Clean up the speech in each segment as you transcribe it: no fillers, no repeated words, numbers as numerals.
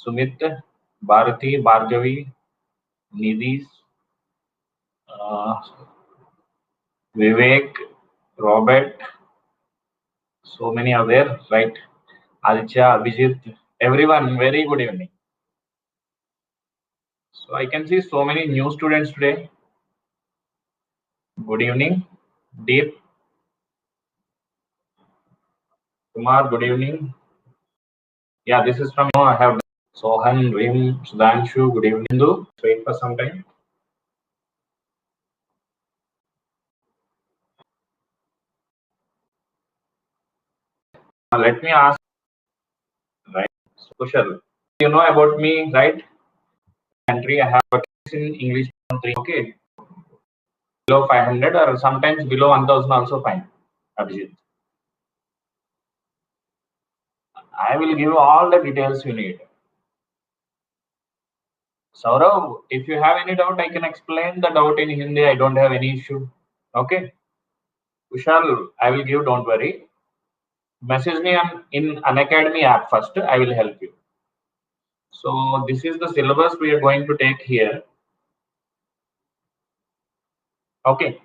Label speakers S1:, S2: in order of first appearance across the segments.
S1: Sumit, Bharati, Bhargavi, Nidhi, Vivek, Robert, so many are there, right? Aditya, Abhijit, everyone, very good evening. So I can see so many new students today. Good evening. Deep, Kumar, good evening. Yeah, this is from I have Sohan, Rim, Sudhanshu, good evening. Wait for some time. Let me ask, right? So, Kushal, you know about me, right? Country, I have in English 3, okay? Below 500 or sometimes below 1000 also fine. Abhijit. I will give you all the details you need. Saurav, if you have any doubt, I can explain the doubt in Hindi. I don't have any issue. Okay. Kushal, I will give, don't worry. Message me in Unacademy app first. I will help you. So this is the syllabus we are going to take here. Okay.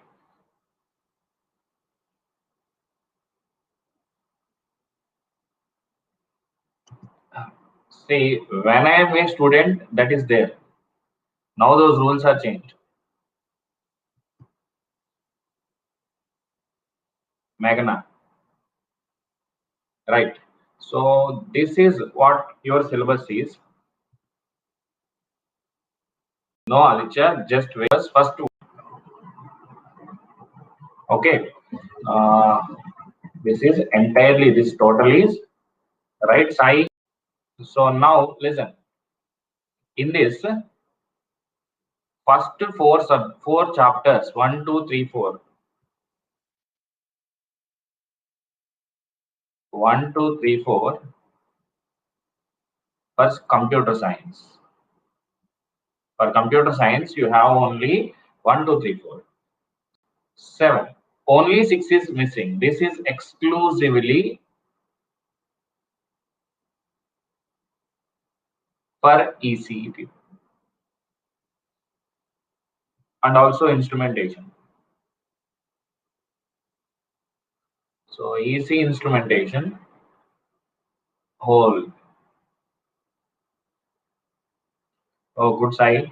S1: See, when I am a student, that is there. Now those rules are changed. Magna. Right. So this is what your syllabus is. No, Alicia, just wait. First. Okay. This is entirely, this total is right side. So now listen. In this first four chapters, 1, 2, 3, 4. 1, 2, 3, 4. First, computer science. For computer science, you have only 1, 2, 3, 4. 7. Only 6 is missing. This is exclusively for ECE people. And also instrumentation. So EC instrumentation whole. Oh, good side.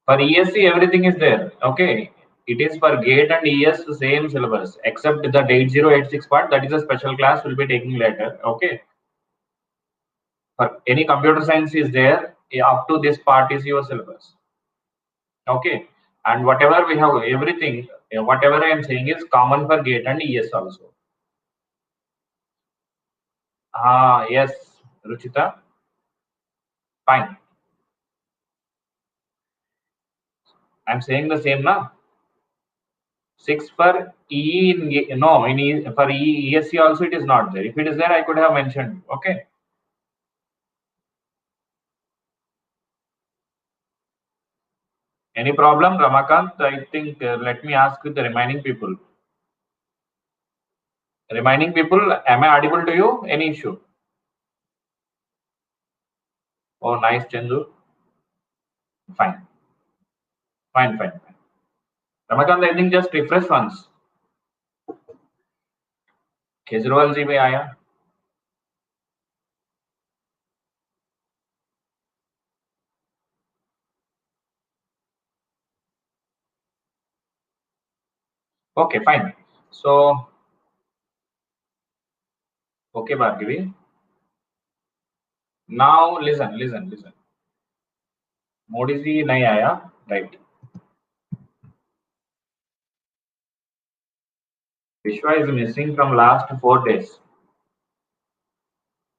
S1: For ESC, everything is there. Okay. It is for GATE and ES the same syllabus, except the 8086 part. That is a special class we'll be taking later. Okay. For any computer science is there, up to this part is your syllabus. Okay. And whatever we have, everything, whatever I am saying is common for GATE and ES also. Yes, Ruchita. Fine. I'm saying the same now. 6 for E no, for ESC also it is not there. If it is there, I could have mentioned. Okay. Any problem, Ramakant? I think let me ask with the remaining people. Remaining people, am I audible to you? Any issue? Oh, nice, Chandu. Fine. Fine. Ramakant, I think just refresh once. Kejriwal ji में आया. Okay, fine. So, okay, Bhargavi. Now listen. Modi ji नहीं आया, right? Vishwa is missing from last 4 days.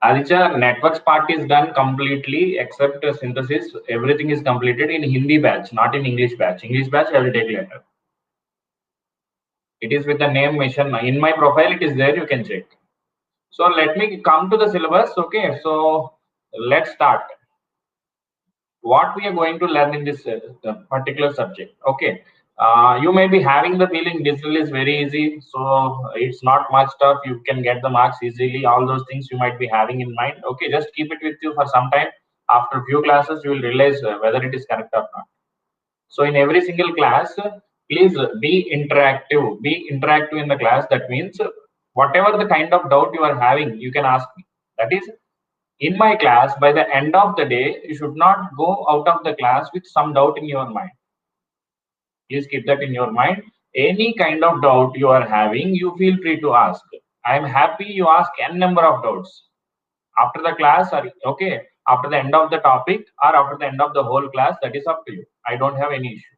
S1: Aditya, networks part is done completely except synthesis. Everything is completed in Hindi batch, not in English batch. English batch I will take later. It is with the name mission. In my profile, it is there. You can check. So let me come to the syllabus. Okay. So let's start. What we are going to learn in this particular subject. Okay. You may be having the feeling digital is very easy, so it's not much tough. You can get the marks easily. All those things you might be having in mind. Okay, just keep it with you for some time. After a few classes, you will realize whether it is correct or not. So in every single class, please be interactive. Be interactive in the class. That means whatever the kind of doubt you are having, you can ask me. That is, in my class, by the end of the day, you should not go out of the class with some doubt in your mind. Please keep that in your mind. Any kind of doubt you are having, you feel free to ask. I am happy you ask n number of doubts after the class, or okay, after the end of the topic, or after the end of the whole class. That is up to you. I don't have any issue.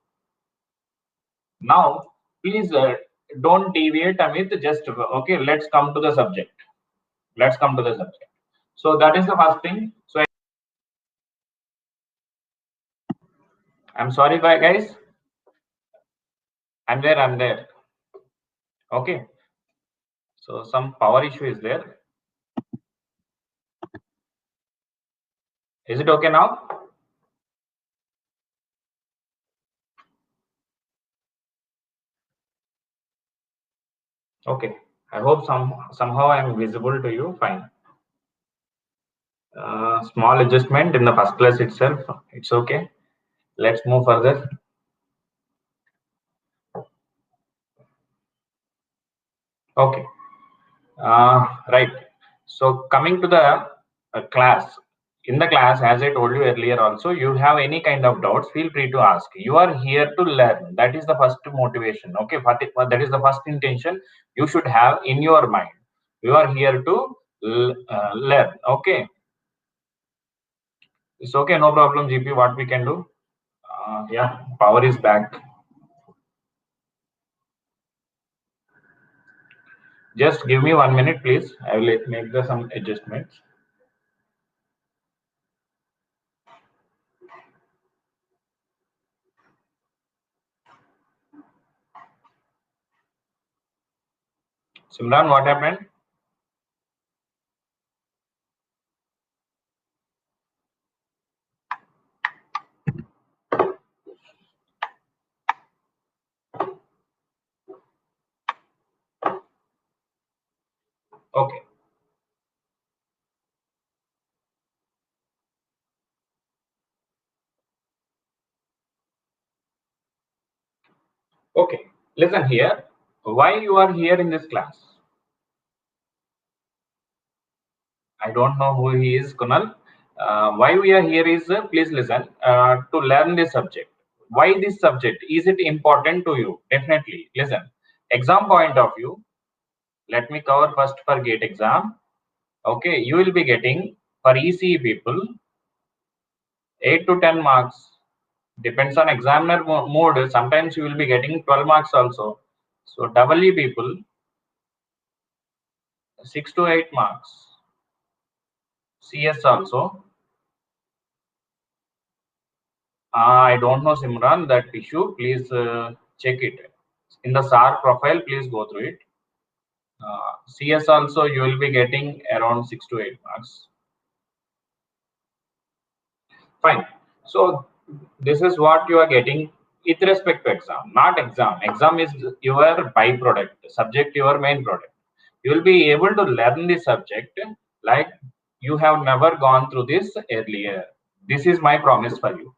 S1: Now, please don't deviate, Amit. Just okay. Let's come to the subject. Let's come to the subject. So that is the first thing. So I'm sorry, bye guys. I'm there. I'm there. Okay. So some power issue is there. Is it okay now? Okay. I hope somehow I'm visible to you. Fine. Small adjustment in the first class itself. It's okay. Let's move further. Okay. Right. So coming to the class, in the class, as I told you earlier also, you have any kind of doubts, feel free to ask. You are here to learn. That is the first motivation. Okay. That is the first intention you should have in your mind. You are here to learn. Okay. It's okay. No problem, GP. What we can do? Yeah, power is back. Just give me 1 minute, please. I will make some adjustments. Simran, what happened? Okay. Okay. Listen here. Why you are here in this class? I don't know who he is, Kunal. Why we are here is, please listen, to learn this subject. Why this subject? Is it important to you? Definitely. Listen. Exam point of view. Let me cover first for GATE exam. Okay. You will be getting for ECE people 8 to 10 marks. Depends on examiner mode. Sometimes you will be getting 12 marks also. So double E people 6 to 8 marks. CS also. I don't know, Simran, that issue. Please check it in the SAR profile. Please go through it. CS also you will be getting around 6 to 8 marks. Fine. So this is what you are getting with respect to exam, not exam. Exam is your byproduct, subject your main product. You will be able to learn the subject like you have never gone through this earlier. This is my promise for you.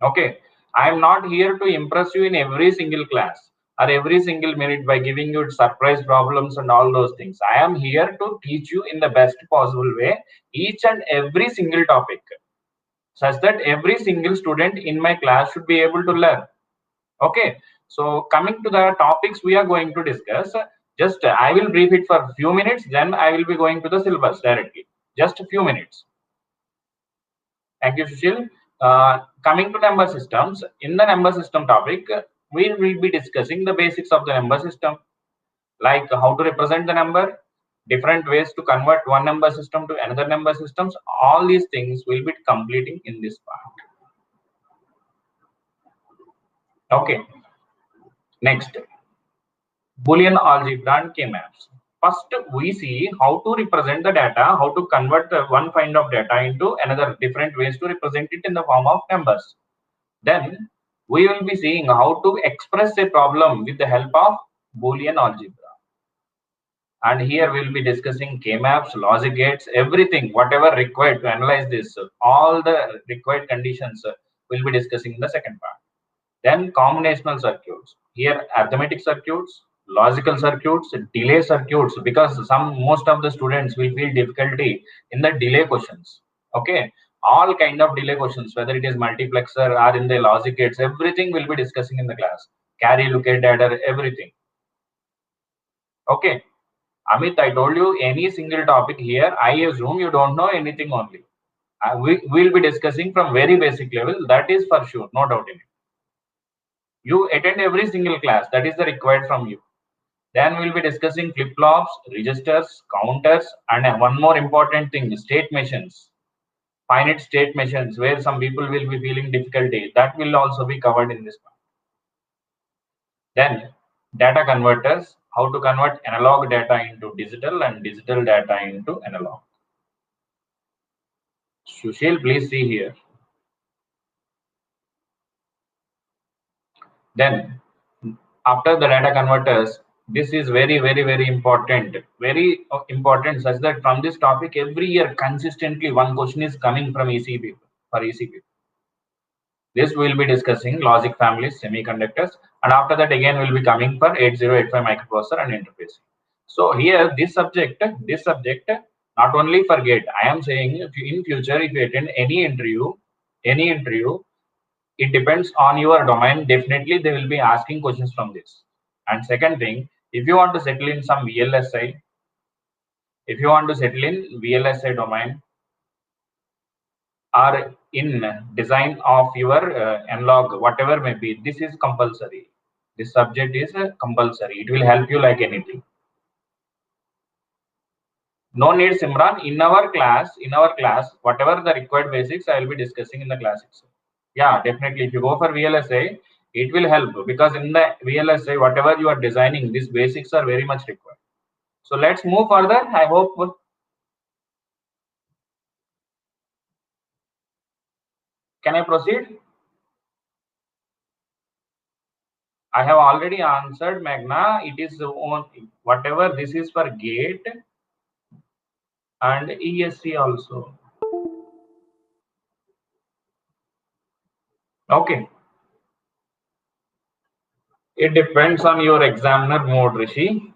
S1: Okay. I am not here to impress you in every single class or every single minute by giving you surprise problems and all those things. I am here to teach you in the best possible way each and every single topic, such that every single student in my class should be able to learn. Okay. So coming to the topics we are going to discuss, just I will brief it for a few minutes, then I will be going to the syllabus directly. Just a few minutes. Thank you, Sushil. Coming to number systems, in the number system topic, we will be discussing the basics of the number system, like how to represent the number, different ways to convert one number system to another number systems. All these things will be completing in this part. Okay. Next, Boolean algebra and K-maps. First, we see how to represent the data, how to convert the one kind of data into another, different ways to represent it in the form of numbers. Then We will be seeing how to express a problem with the help of Boolean algebra. And here we will be discussing K-maps, logic gates, everything, whatever required to analyze this, all the required conditions we'll be discussing in the second part. Then combinational circuits. Here arithmetic circuits, logical circuits, delay circuits, because most of the students will feel difficulty in the delay questions. Okay, all kind of delay questions, whether it is multiplexer or in the logic gates, everything will be discussing in the class. Carry, locate, adder, everything. Okay, Amit, I told you any single topic here, I assume you don't know anything only. We will be discussing from very basic level, that is for sure, no doubt in it. You attend every single class, that is the required from you. Then we'll be discussing flip-flops, registers, counters, and one more important thing, state machines, finite state machines, where some people will be feeling difficulty. That will also be covered in this part. Then data converters, how to convert analog data into digital and digital data into analog. Sushil, please see here. Then after the data converters, this is very important, very important, such that from this topic every year consistently one question is coming from ECP for ECP. This we will be discussing logic families, semiconductors, and after that again we'll be coming for 8085 microprocessor and interface. So here this subject not only for gate, I am saying if you, in future if you attend any interview, it depends on your domain. Definitely they will be asking questions from this. And second thing, if you want to settle in some VLSI, if you want to settle in VLSI domain or in design of your analog, whatever may be, this is compulsory. This subject is compulsory. It will help you like anything. No need, Simran. In our class, whatever the required basics, I will be discussing in the class itself. Yeah, definitely. If you go for VLSI, it will help, because in the VLSI, whatever you are designing, these basics are very much required. So let's move further. I hope. Can I proceed? I have already answered, Magna. It is on whatever this is for gate and ESC also. Okay. It depends on your examiner mode, Rishi.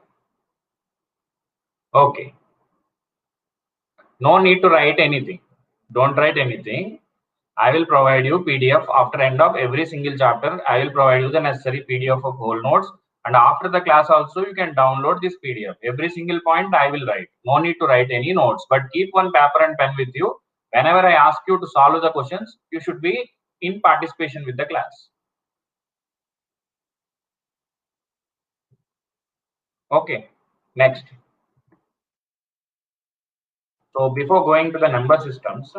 S1: Okay. No need to write anything. Don't write anything. I will provide you PDF after end of every single chapter. I will provide you the necessary PDF of whole notes. And after the class also, you can download this PDF. Every single point I will write. No need to write any notes, but keep one paper and pen with you. Whenever I ask you to solve the questions, you should be in participation with the class. Okay, next. So before going to the number systems,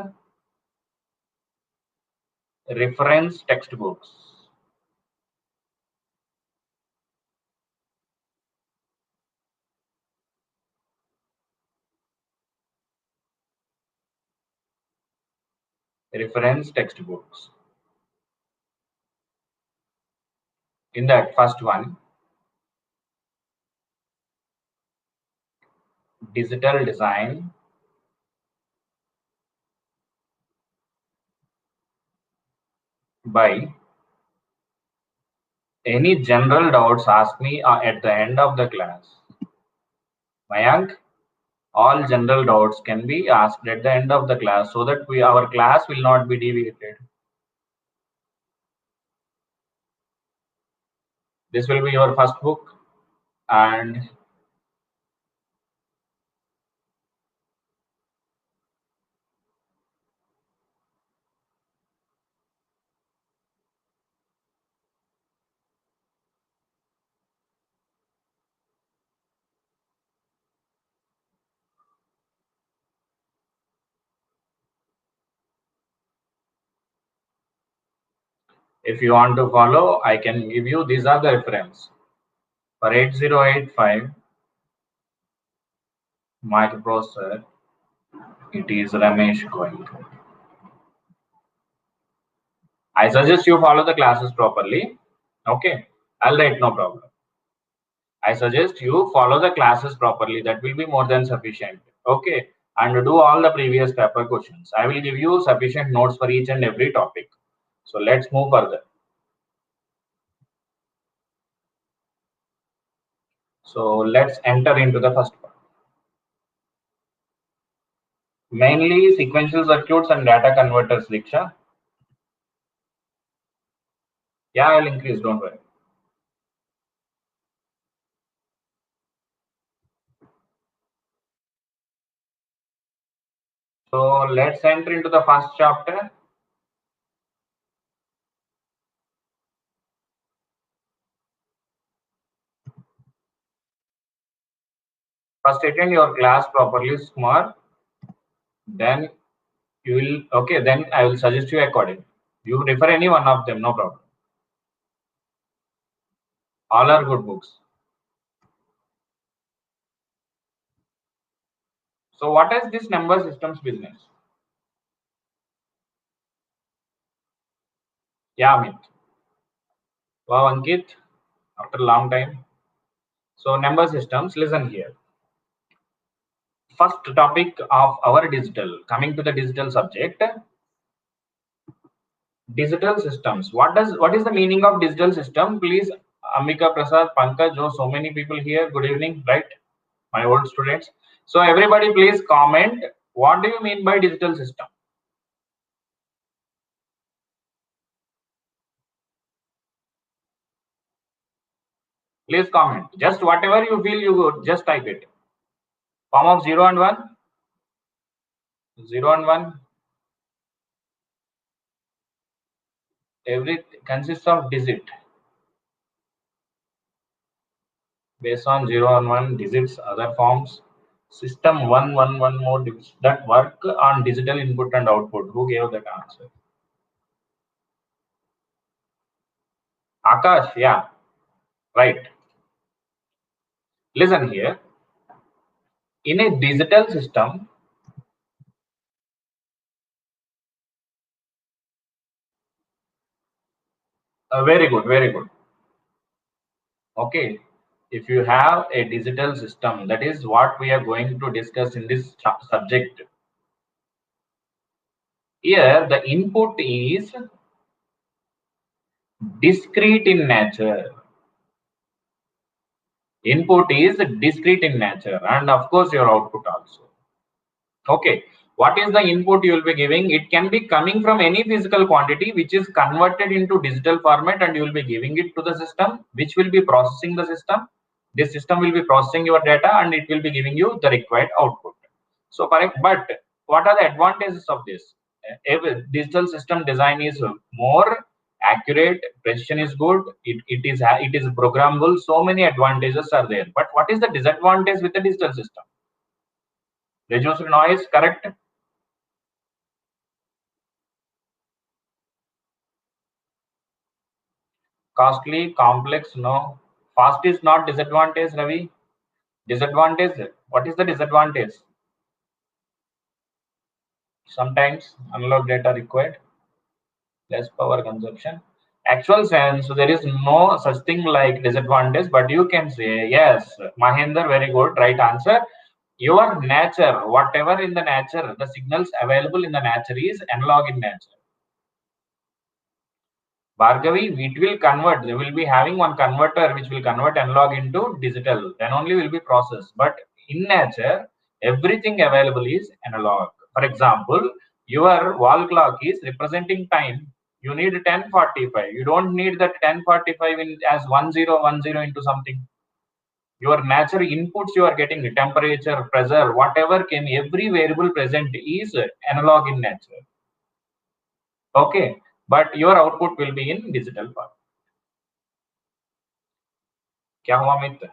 S1: reference textbooks. Reference textbooks. In that first one, digital design by any general doubts, ask me at the end of the class. Mayank, all general doubts can be asked at the end of the class, so that our class will not be deviated. This will be your first book, and if you want to follow, I can give you, these are the reference. For 8085 microprocessor, it is Ramesh Goenka. I suggest you follow the classes properly. Okay, I'll write, no problem. I suggest you follow the classes properly. That will be more than sufficient. Okay, and do all the previous paper questions. I will give you sufficient notes for each and every topic. So let's move further. So let's enter into the first part. Mainly sequential circuits and data converters, Diksha. Yeah, I'll increase, don't worry. So let's enter into the first chapter. First attend your class properly, Kumar. Then you will, okay, then I will suggest you accordingly. You refer any one of them, no problem. All are good books. So what is this number systems business? Yeah, Amit. Wow, Ankit, after a long time. So number systems, listen here. First topic of our digital, coming to the digital subject, digital systems. What is the meaning of digital system? Please, Amika, Prasad, Pankaj, so many people here. Good evening, right? My old students. So everybody, please comment. What do you mean by digital system? Please comment. Just whatever you feel you good, just type it. Form of 0 and 1. 0 and 1. Every consists of digit. Based on 0 and 1 digits, other forms. System 1 more digits that work on digital input and output. Who gave that answer? Akash, yeah, right. Listen here. In a digital system, very good, very good. Okay. If you have a digital system, that is what we are going to discuss in this subject. Here, the input is discrete in nature. Input is discrete in nature, and of course, your output also. Okay, what is the input you will be giving? It can be coming from any physical quantity which is converted into digital format, and you will be giving it to the system, which will be processing the system. This system will be processing your data, and it will be giving you the required output. So, correct. But what are the advantages of this? If digital system design is more accurate, precision is good, it is programmable. So many advantages are there. But what is the disadvantage with the digital system? Reduced noise, correct? Costly, complex, no. Fast is not disadvantage, Ravi. Disadvantage. What is the disadvantage? Sometimes analog data required, less power consumption. Actual sense, so there is no such thing like disadvantage, but you can say yes. Mahendra, very good, right answer. Your nature, whatever in the nature, the signals available in the nature is analog in nature. Bhargavi, it will convert. They will be having one converter which will convert analog into digital. Then only will be processed. But in nature, everything available is analog. For example, your wall clock is representing time. You need 10:45. You don't need that 10:45 in as 1010 into something. Your nature inputs you are getting temperature, pressure, whatever came, every variable present is analog in nature. Okay, but your output will be in digital form. क्या हुआ मित्र?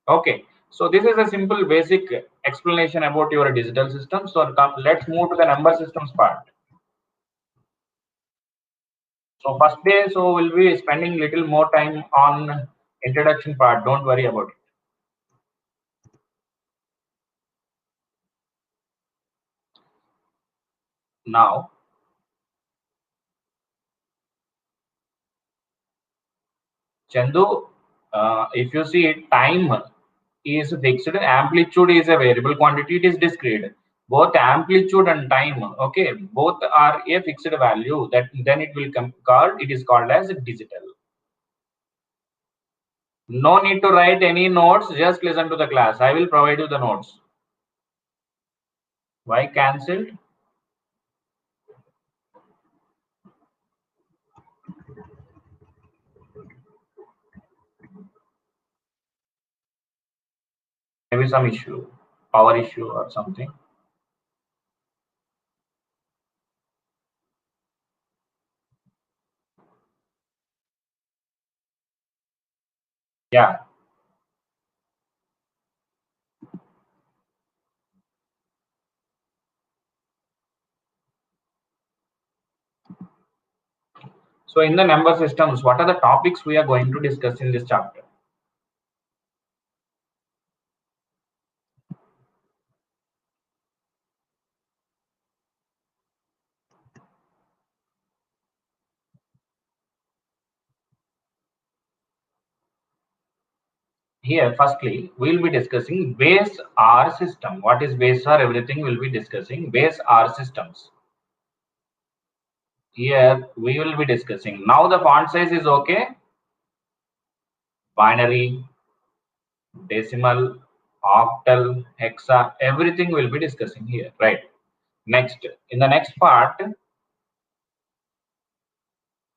S1: Okay, so this is a simple basic explanation about your digital system. So let's move to the number systems part. So first day, so we'll be spending little more time on introduction part. Don't worry about it. Now, Chandu, if you see, time is fixed, amplitude is a variable quantity, it is discrete. Both amplitude and time, okay, both are a fixed value, that then it will come called, it is called as digital. No need to write any notes, just listen to the class. I will provide you the notes. Why cancelled? Maybe some issue, power issue or something. Yeah. So in the number systems, what are the topics we are going to discuss in this chapter? Here, firstly, we will be discussing base R system. What is base R? Everything we will be discussing base R systems. Here, we will be discussing. Now the font size is okay. Binary, decimal, octal, hexa, everything we'll be discussing here, right? Next, in the next part,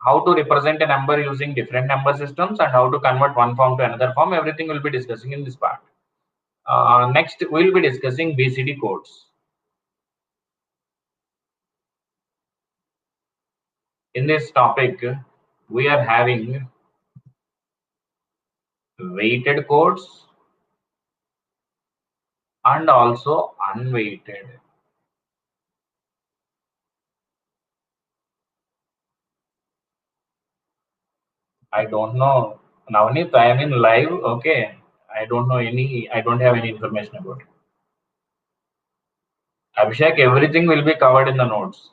S1: how to represent a number using different number systems and how to convert one form to another form, everything we'll be discussing in this part. Next, we'll be discussing BCD codes. In this topic, we are having weighted codes and also unweighted. I don't know. Navneet, I am in live. Okay. I don't know any, I don't have any information about it. Abhishek, everything will be covered in the notes.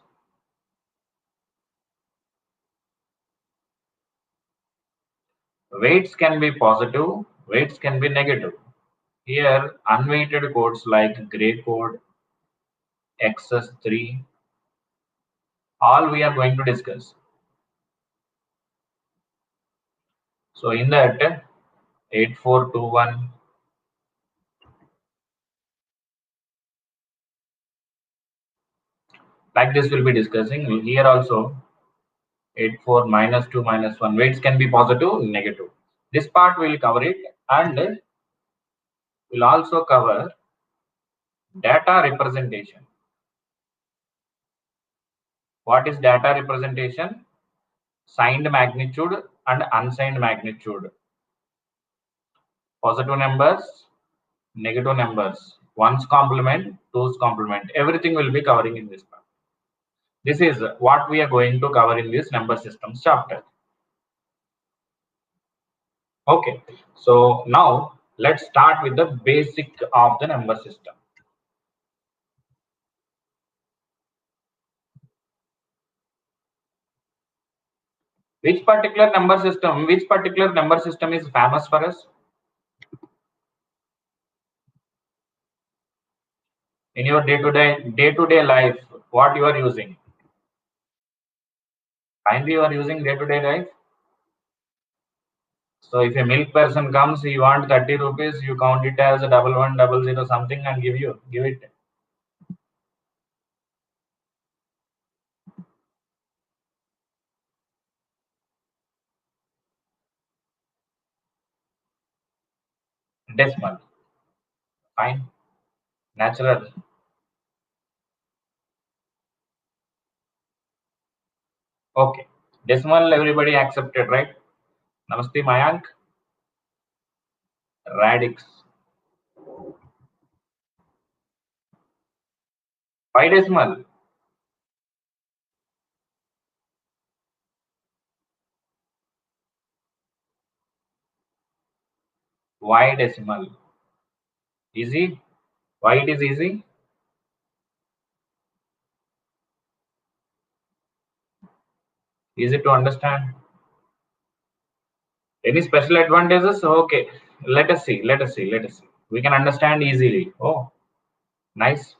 S1: Weights can be positive, weights can be negative. Here, unweighted codes like gray code, XS3, all we are going to discuss. So in that, 8421, like this we'll be discussing. Here also, 84 minus 2 minus 1, weights can be positive, negative. This part we'll cover it, and we'll also cover data representation. What is data representation? Signed magnitude and unsigned magnitude. Positive numbers, negative numbers, ones complement, twos complement. Everything will be covering in this part. This is what we are going to cover in this number systems chapter. Okay, so now let's start with the basic of the number system. Which particular number system is famous for us? In your day-to-day life, what you are using? Kindly you are using day-to-day life. So if a milk person comes, you want 30 rupees, you count it as a 1100 something and give it. Decimal. Fine. Natural. Okay. Decimal everybody accepted, right? Namaste Mayank. Radix. Pi decimal. Y decimal. Easy. Why it is easy? Easy to understand. Any special advantages? Okay, let us see. We can understand easily. Oh, nice.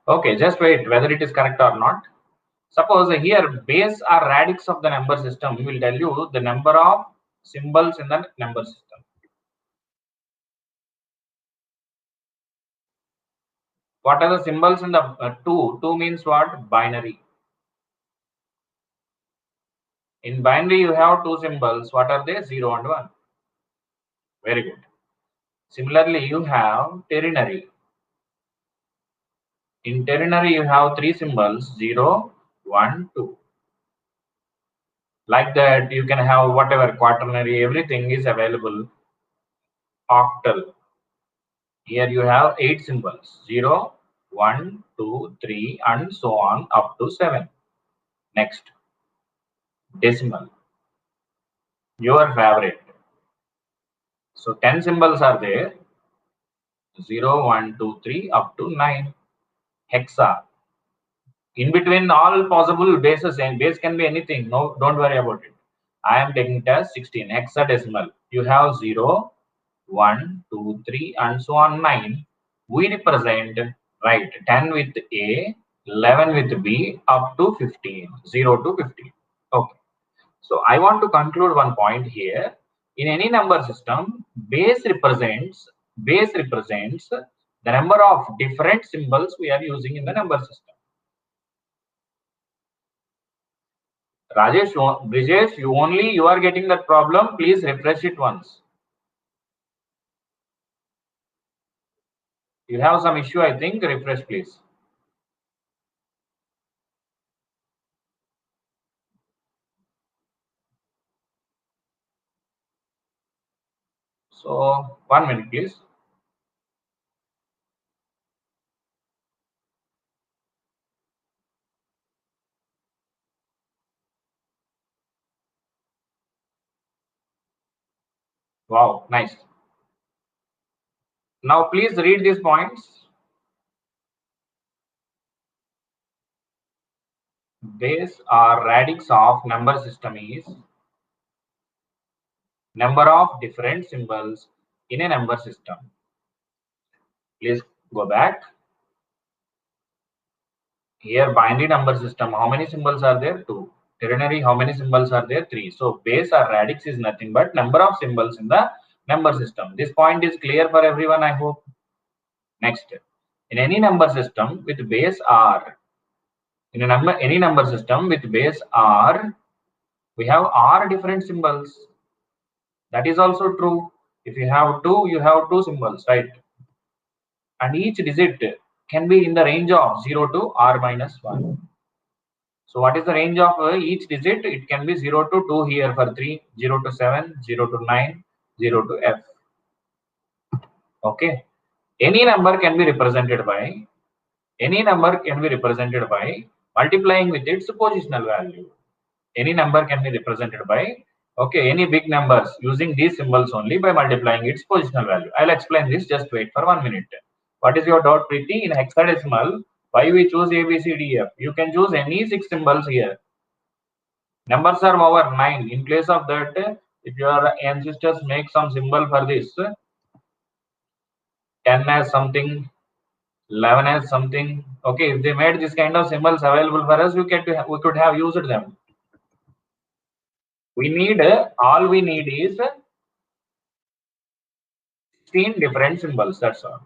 S1: Okay, just wait whether it is correct or not. Suppose here base or radix of the number system will tell you the number of symbols in the number system. What are the symbols in the 2? 2 means what? Binary. In binary, you have two symbols. What are they? 0 and 1. Very good. Similarly, you have ternary. In ternary, you have three symbols: 0, 1, 2. Like that, you can have whatever quaternary, everything is available. Octal. Here you have 8 symbols: 0, 1, 2, 3, and so on up to 7. Next, decimal. Your favorite. So 10 symbols are there: 0, 1, 2, 3 up to 9. Hexa. In between all possible bases, and base can be anything. No, don't worry about it. I am taking it as 16. Hexadecimal. You have 0, 1, 2, 3, and so on 9. We represent, right, 10 with A, 11 with B, up to 15. 0 to 15. Okay. So I want to conclude one point here. In any number system, base represents the number of different symbols we are using in the number system. Rajesh, Brijesh, you are getting that problem. Please refresh it once. You have some issue, I think. Refresh, please. So 1 minute, please. Wow, nice. Now please read these points. Base or radix of number system is number of different symbols in a number system. Please go back. Here binary number system, how many symbols are there? 2. Ternary, how many symbols are there? 3. So base or radix is nothing but number of symbols in the number system. This point is clear for everyone, I hope. Next, in any number system with base r, any number system with base r, we have r different symbols. That is also true. If you have 2, you have 2 symbols, right? And each digit can be in the range of 0 to r minus 1. So what is the range of each digit? It can be 0 to 2 here for 3, 0 to 7, 0 to 9, 0 to f. Okay. Any number can be represented by multiplying with its positional value. Any number can be represented by any big numbers using these symbols only by multiplying its positional value. I'll explain this. Just wait for 1 minute. What is your doubt, Preeti? In hexadecimal, why we choose A, B, C, D, F? You can choose any 6 symbols here. Numbers are over 9. In place of that, if your ancestors make some symbol for this, 10 as something, 11 as something. Okay, if they made this kind of symbols available for us, we could have used them. All we need is 16 different symbols. That's all.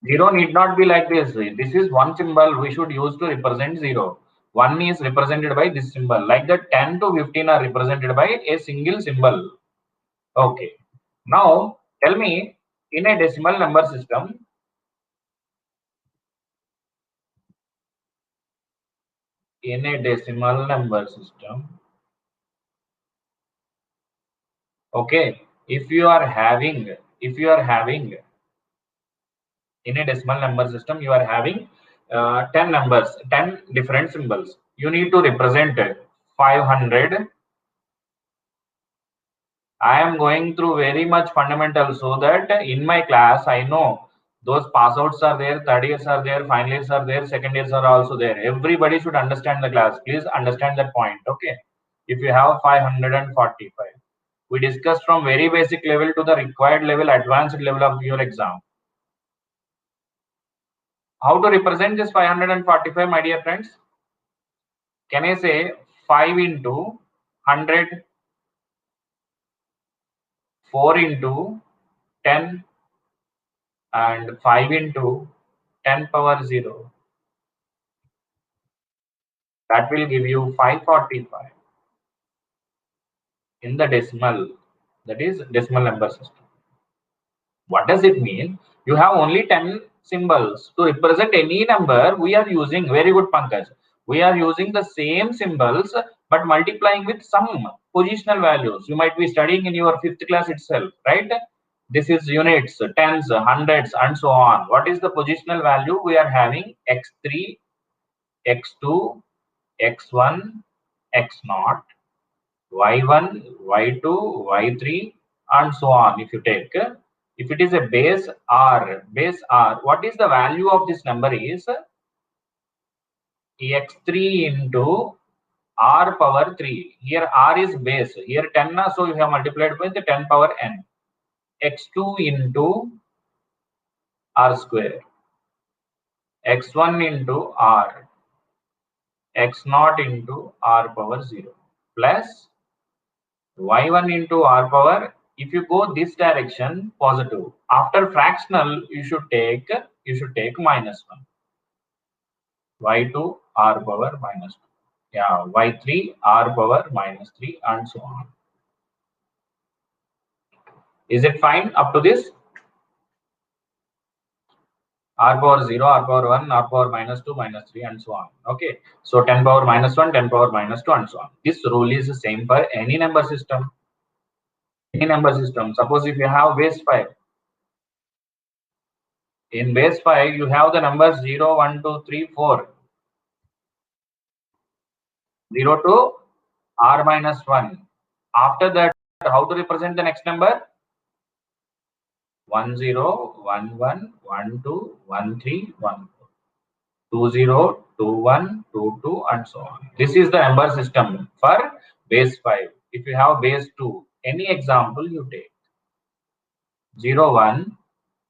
S1: Zero need not be like this. This is one symbol we should use to represent 0. 1 is represented by this symbol. Like that, 10 to 15 are represented by a single symbol. Okay. Now, tell me, in a decimal number system, okay, if you are having in a decimal number system, you are having 10 numbers, 10 different symbols. You need to represent 500. I am going through very much fundamental so that in my class I know Those pass outs are there, third years are there, final years are there, second years are also there. Everybody should understand the class. Please understand that point. Okay. If you have 545, we discussed from very basic level to the required level, advanced level of your exam. How to represent this 545, my dear friends? Can I say 5 into 100, 4 into 10, and 5 into 10 power 0? That will give you 545 in the decimal, that is decimal number system. What does it mean? You have only 10 symbols to represent any number. We are using, very good Pankaj, we are using the same symbols but multiplying with some positional values. You might be studying in your 5th class itself, right? This is units, tens, hundreds, and so on. What is the positional value? We are having x3, x2, x1, x0, y1, y2, y3, and so on. If you take, if it is a base r, what is the value of this number is x3 into r power 3. Here r is base, here 10, so you have multiplied with the 10 power n. x2 into r square, x1 into r, x0 into r power 0, plus y1 into r power. If you go this direction, positive. After fractional, you should take -1. y2 r power -2. Yeah, y3 r power -3, and so on. Is it fine up to this? R power 0, R power 1, R power -2, -3, and so on. Okay. So 10 power -1, 10 power -2, and so on. This rule is the same for any number system. Any number system. Suppose if you have base 5. In base 5, you have the numbers 0, 1, 2, 3, 4. 0 to r -1. After that, how to represent the next number? 1, 0, 1, 1, 1, 2, 1, 3, 1, 4. 2, 0, 2, 1, 2, 2, and so on. This is the number system for base 5. If you have base 2, any example you take. 0, 1,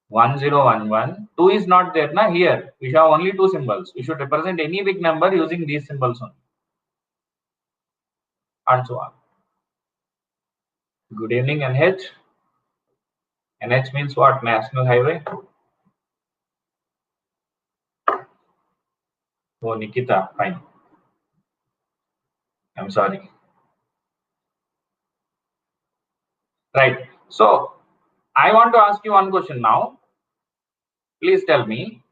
S1: 1, 0, 1, 1. 2 is not there na here. We have only 2 symbols. We should represent any big number using these symbols only. And so on. Good evening, NH. NH means what? National Highway. Oh, Nikita, fine. I'm sorry. Right. So, I want to ask you one question now. Please tell me.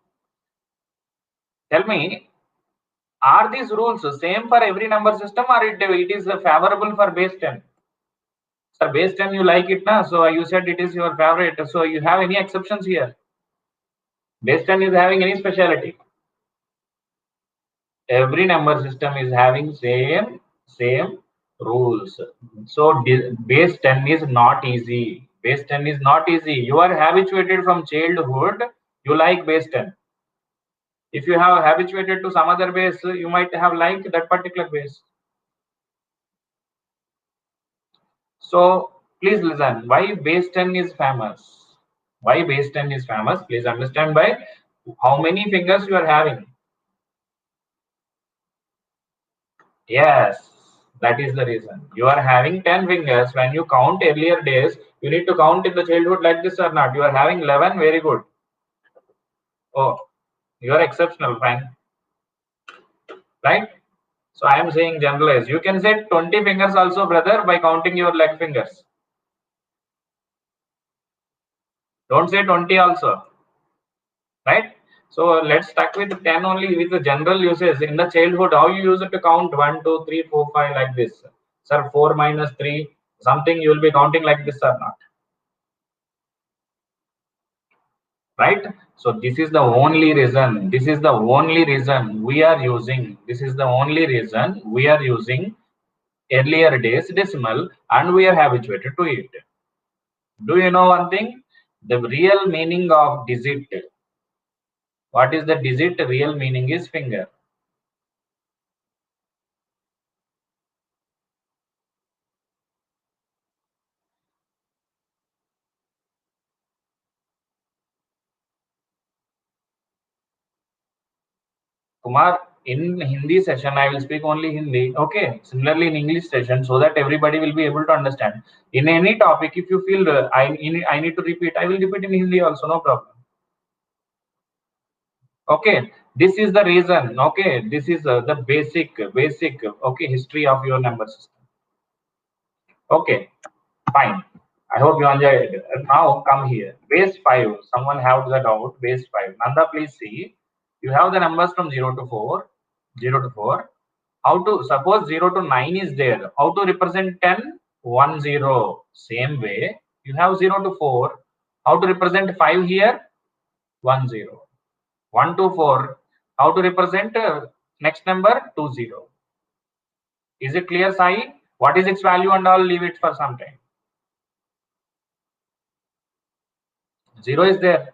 S1: Are these rules same for every number system, or it is favorable for base 10? Sir, base 10 you like it now, so you said it is your favorite. So you have any exceptions here? Base 10 is having any speciality? Every number system is having same rules. So base 10 is not easy. Base 10 is not easy. You are habituated from childhood. You like base 10. If you have habituated to some other base, you might have liked that particular base. So please listen. Why base 10 is famous? Why base 10 is famous? Please understand by how many fingers you are having. Yes, that is the reason. You are having 10 fingers. When you count earlier days, you need to count in the childhood like this or not. You are having 11. Very good. Oh, you are exceptional, fine. Right? So I am saying generalize. You can say 20 fingers also, brother, by counting your leg fingers. Don't say 20 also. Right? So let's start with 10 only with the general uses. In the childhood, how you use it to count 1, 2, 3, 4, 5 like this. Sir, 4 minus 3, something you will be counting like this or not. Right? So this is the only reason. This is the only reason we are using. This is the only reason we are using earlier days decimal, and we are habituated to it. Do you know one thing? The real meaning of digit What is the digit? Real meaning is finger. Kumar, in Hindi session, I will speak only Hindi. Okay. Similarly, in English session, so that everybody will be able to understand. In any topic, if you feel I need to repeat, I will repeat in Hindi also. No problem. Okay. This is the reason. Okay. This is the basic, okay, history of your number system. Okay. Fine. I hope you enjoyed it. Now come here. Base 5. Someone have the doubt. Base 5. Nanda, please see. You have the numbers from 0 to 4. 0 to 4. How to, suppose 0 to 9 is there. How to represent 10? 1, 0. Same way. You have 0 to 4. How to represent 5 here? 1, 0. 1 to 4. How to represent next number? 2, 0. Is it clear, Sai? What is its value and all? Leave it for some time. 0 is there.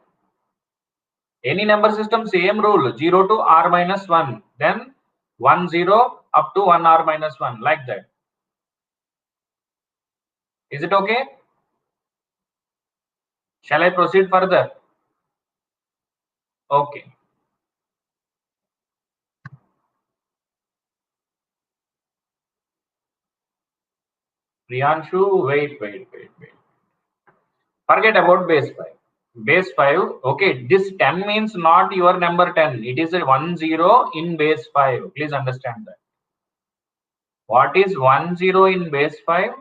S1: Any number system, same rule. 0 to r minus 1. Then 1, 0 up to 1 r minus 1. Like that. Is it okay? Shall I proceed further? Okay. Priyanshu, wait. Forget about base 5. Base 5, okay, this 10 means not your number 10. It is a 1, 0 in base 5. Please understand that. What is 1, 0 in base 5?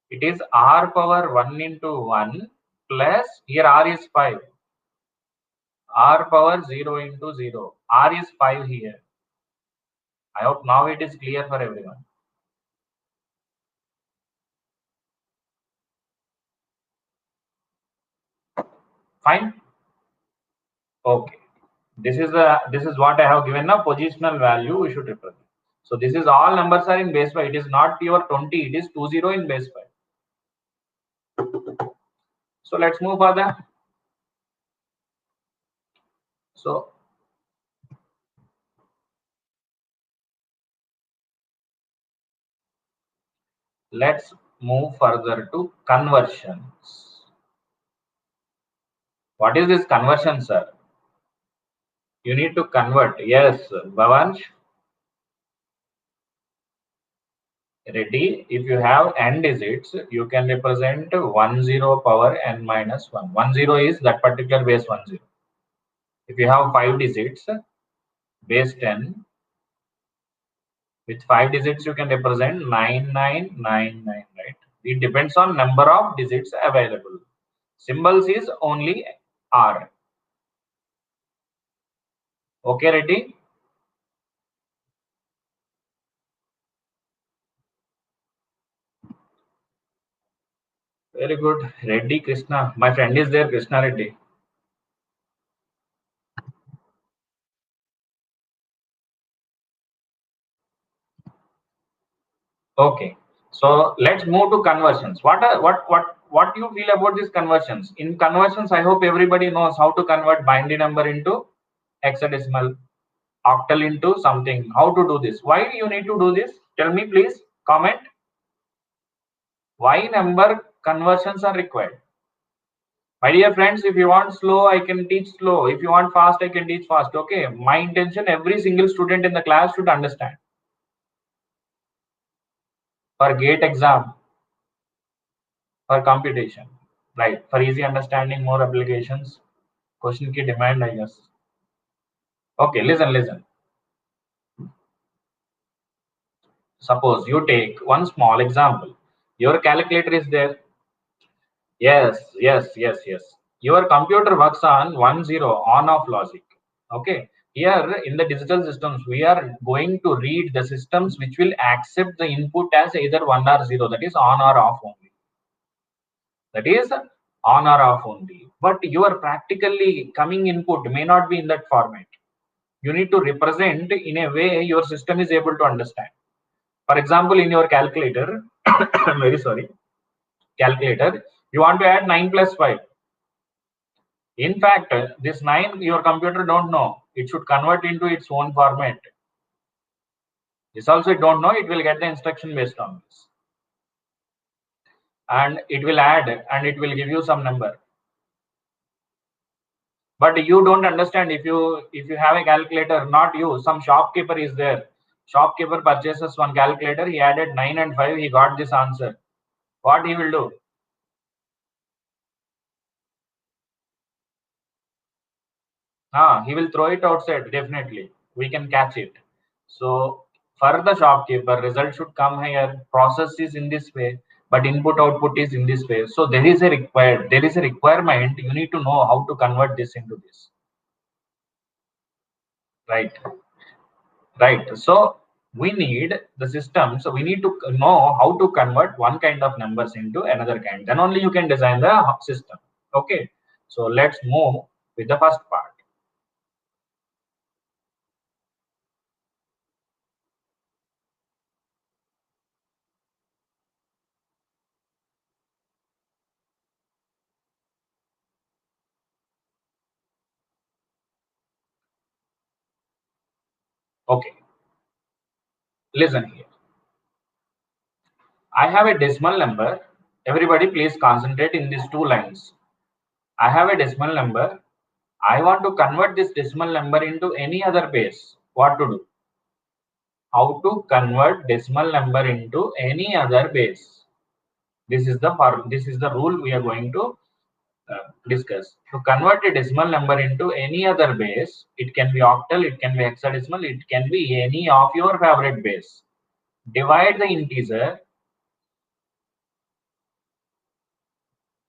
S1: It is r power 1 into 1 plus, here r is 5. R power 0 into 0. R is 5 here. I hope now it is clear for everyone. Fine. Okay. This is what I have given now. Positional value we should represent. So this is all numbers are in base 5. It is not your 20. It is 20 in base 5. So let's move further. So let's move further to conversions. What is this conversion, sir? You need to convert. Yes, Bhavansh. Ready? If you have n digits, you can represent 1, 0 power n minus 1. 1, 0 is that particular base 1, 0. If you have 5 digits, base 10, with 5 digits you can represent 9999, right? It depends on number of digits available. Symbols is only R. Okay, ready? Very good. Reddy Krishna. My friend is there, Krishna Reddy. Okay. So let's move to conversions. What you feel about these conversions? In conversions, I hope everybody knows how to convert binary number into hexadecimal, octal into something. How to do this? Why you need to do this? Tell me, please. Comment. Why number conversions are required? My dear friends, if you want slow, I can teach slow. If you want fast, I can teach fast. Okay. My intention, every single student in the class should understand. For GATE exam, for computation, right? For easy understanding, more applications, question ki demand, I guess. Okay, listen. Suppose you take one small example. Your calculator is there. Yes. Your computer works on 1, 0 on-off logic. Okay. Here in the digital systems, we are going to read the systems which will accept the input as either 1 or 0. That is on or off only. That is on or off only. But your practically coming input may not be in that format. You need to represent in a way your system is able to understand. For example, in your calculator, I'm very sorry, calculator, you want to add 9 plus 5. In fact, this 9 your computer don't know. It should convert into its own format. This also it don't know. It will get the instruction based on this, and it will add and it will give you some number. But you don't understand if you have a calculator, not you. Some shopkeeper is there. Shopkeeper purchases one calculator. He added 9 and 5. He got this answer. What he will do? He will throw it outside, definitely. We can catch it. So for the shopkeeper, result should come here. Process is in this way, but input output is in this way. So there is a requirement. You need to know how to convert this into this. Right. Right. So we need the system. So we need to know how to convert one kind of numbers into another kind. Then only you can design the system. Okay. So let's move with the first part. Okay. Listen here. I have a decimal number. Everybody please concentrate in these two lines. I have a decimal number. I want to convert this decimal number into any other base. What to do? How to convert decimal number into any other base? This is the rule we are going to discuss. To convert a decimal number into any other base, it can be octal, it can be hexadecimal, it can be any of your favorite base. Divide the integer.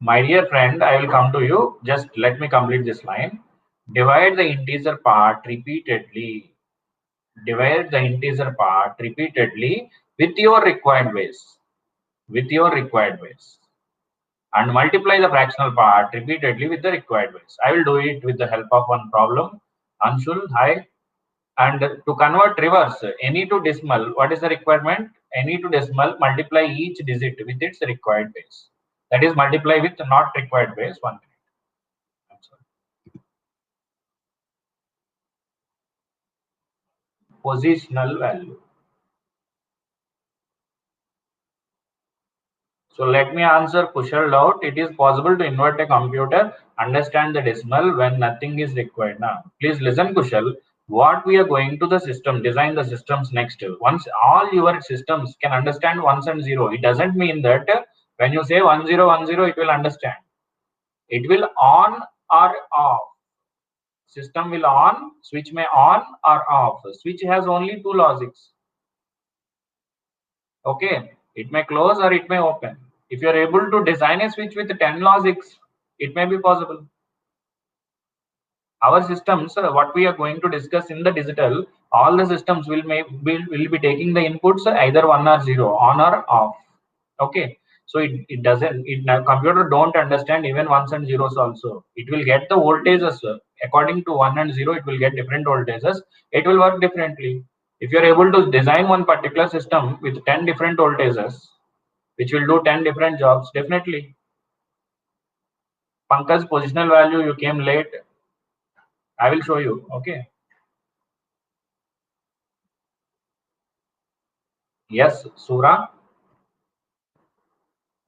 S1: My dear friend, I will come to you. Just let me complete this line. Divide the integer part repeatedly. Divide the integer part repeatedly with your required base. With your required base. And multiply the fractional part repeatedly with the required base. I will do it with the help of one problem. Anshul, hi. And to convert reverse any to decimal, what is the requirement? Any to decimal, multiply each digit with its required base. That is multiply with not required base. 1 minute. I'm sorry. Positional value. So let me answer Kushal doubt. It is possible to invert a computer, understand the decimal when nothing is required. Now, please listen, Kushal. What we are going to the system, design the systems next. Once all your systems can understand ones and zero, it doesn't mean that when you say 1010, it will understand. It will on or off. System will on, switch may on or off. Switch has only two logics. Okay, it may close or it may open. If you are able to design a switch with 10 logics, it may be possible. Our systems, what we are going to discuss in the digital, all the systems will be taking the inputs either 1 or 0, on or off. Okay, so it doesn't, computer don't understand even ones and zeros also. It will get the voltages according to 1 and 0, it will get different voltages. It will work differently. If you are able to design one particular system with 10 different voltages, which will do 10 different jobs, definitely. Pankaj, positional value, you came late. I will show you. Okay. Yes, Sura.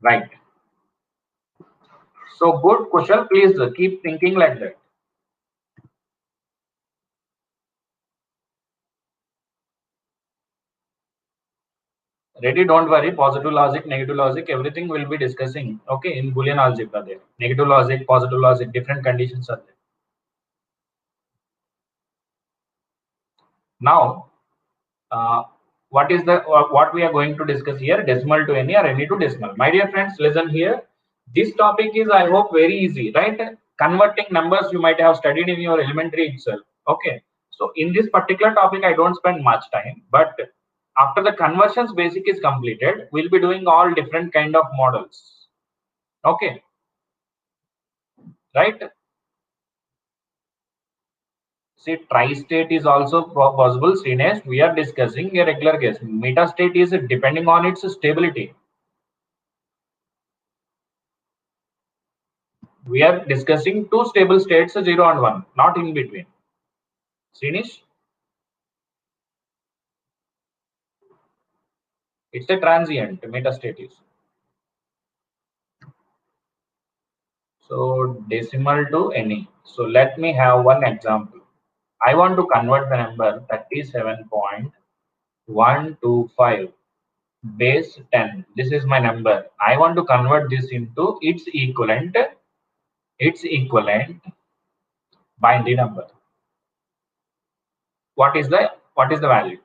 S1: Right. So good, Kushal. Please keep thinking like that. Ready? Don't worry. Positive logic, negative logic, everything will be discussing. Okay, in Boolean algebra there. Negative logic, positive logic, different conditions are there. Now, what is the what we are going to discuss here? Decimal to any or any to decimal. My dear friends, listen here. This topic is, I hope, very easy, right? Converting numbers you might have studied in your elementary itself. Okay. So in this particular topic, I don't spend much time, but after the conversions basic is completed, we'll be doing all different kind of models. Okay. Right. See, tri-state is also possible. Srinesh, we are discussing a regular case. Metastate is depending on its stability. We are discussing two stable states, 0 and 1, not in between. Srinish? It's a transient metastatus. So decimal to any. So let me have one example. I want to convert the number 37.125 base 10. This is my number. I want to convert this into its equivalent binary number. What is the value?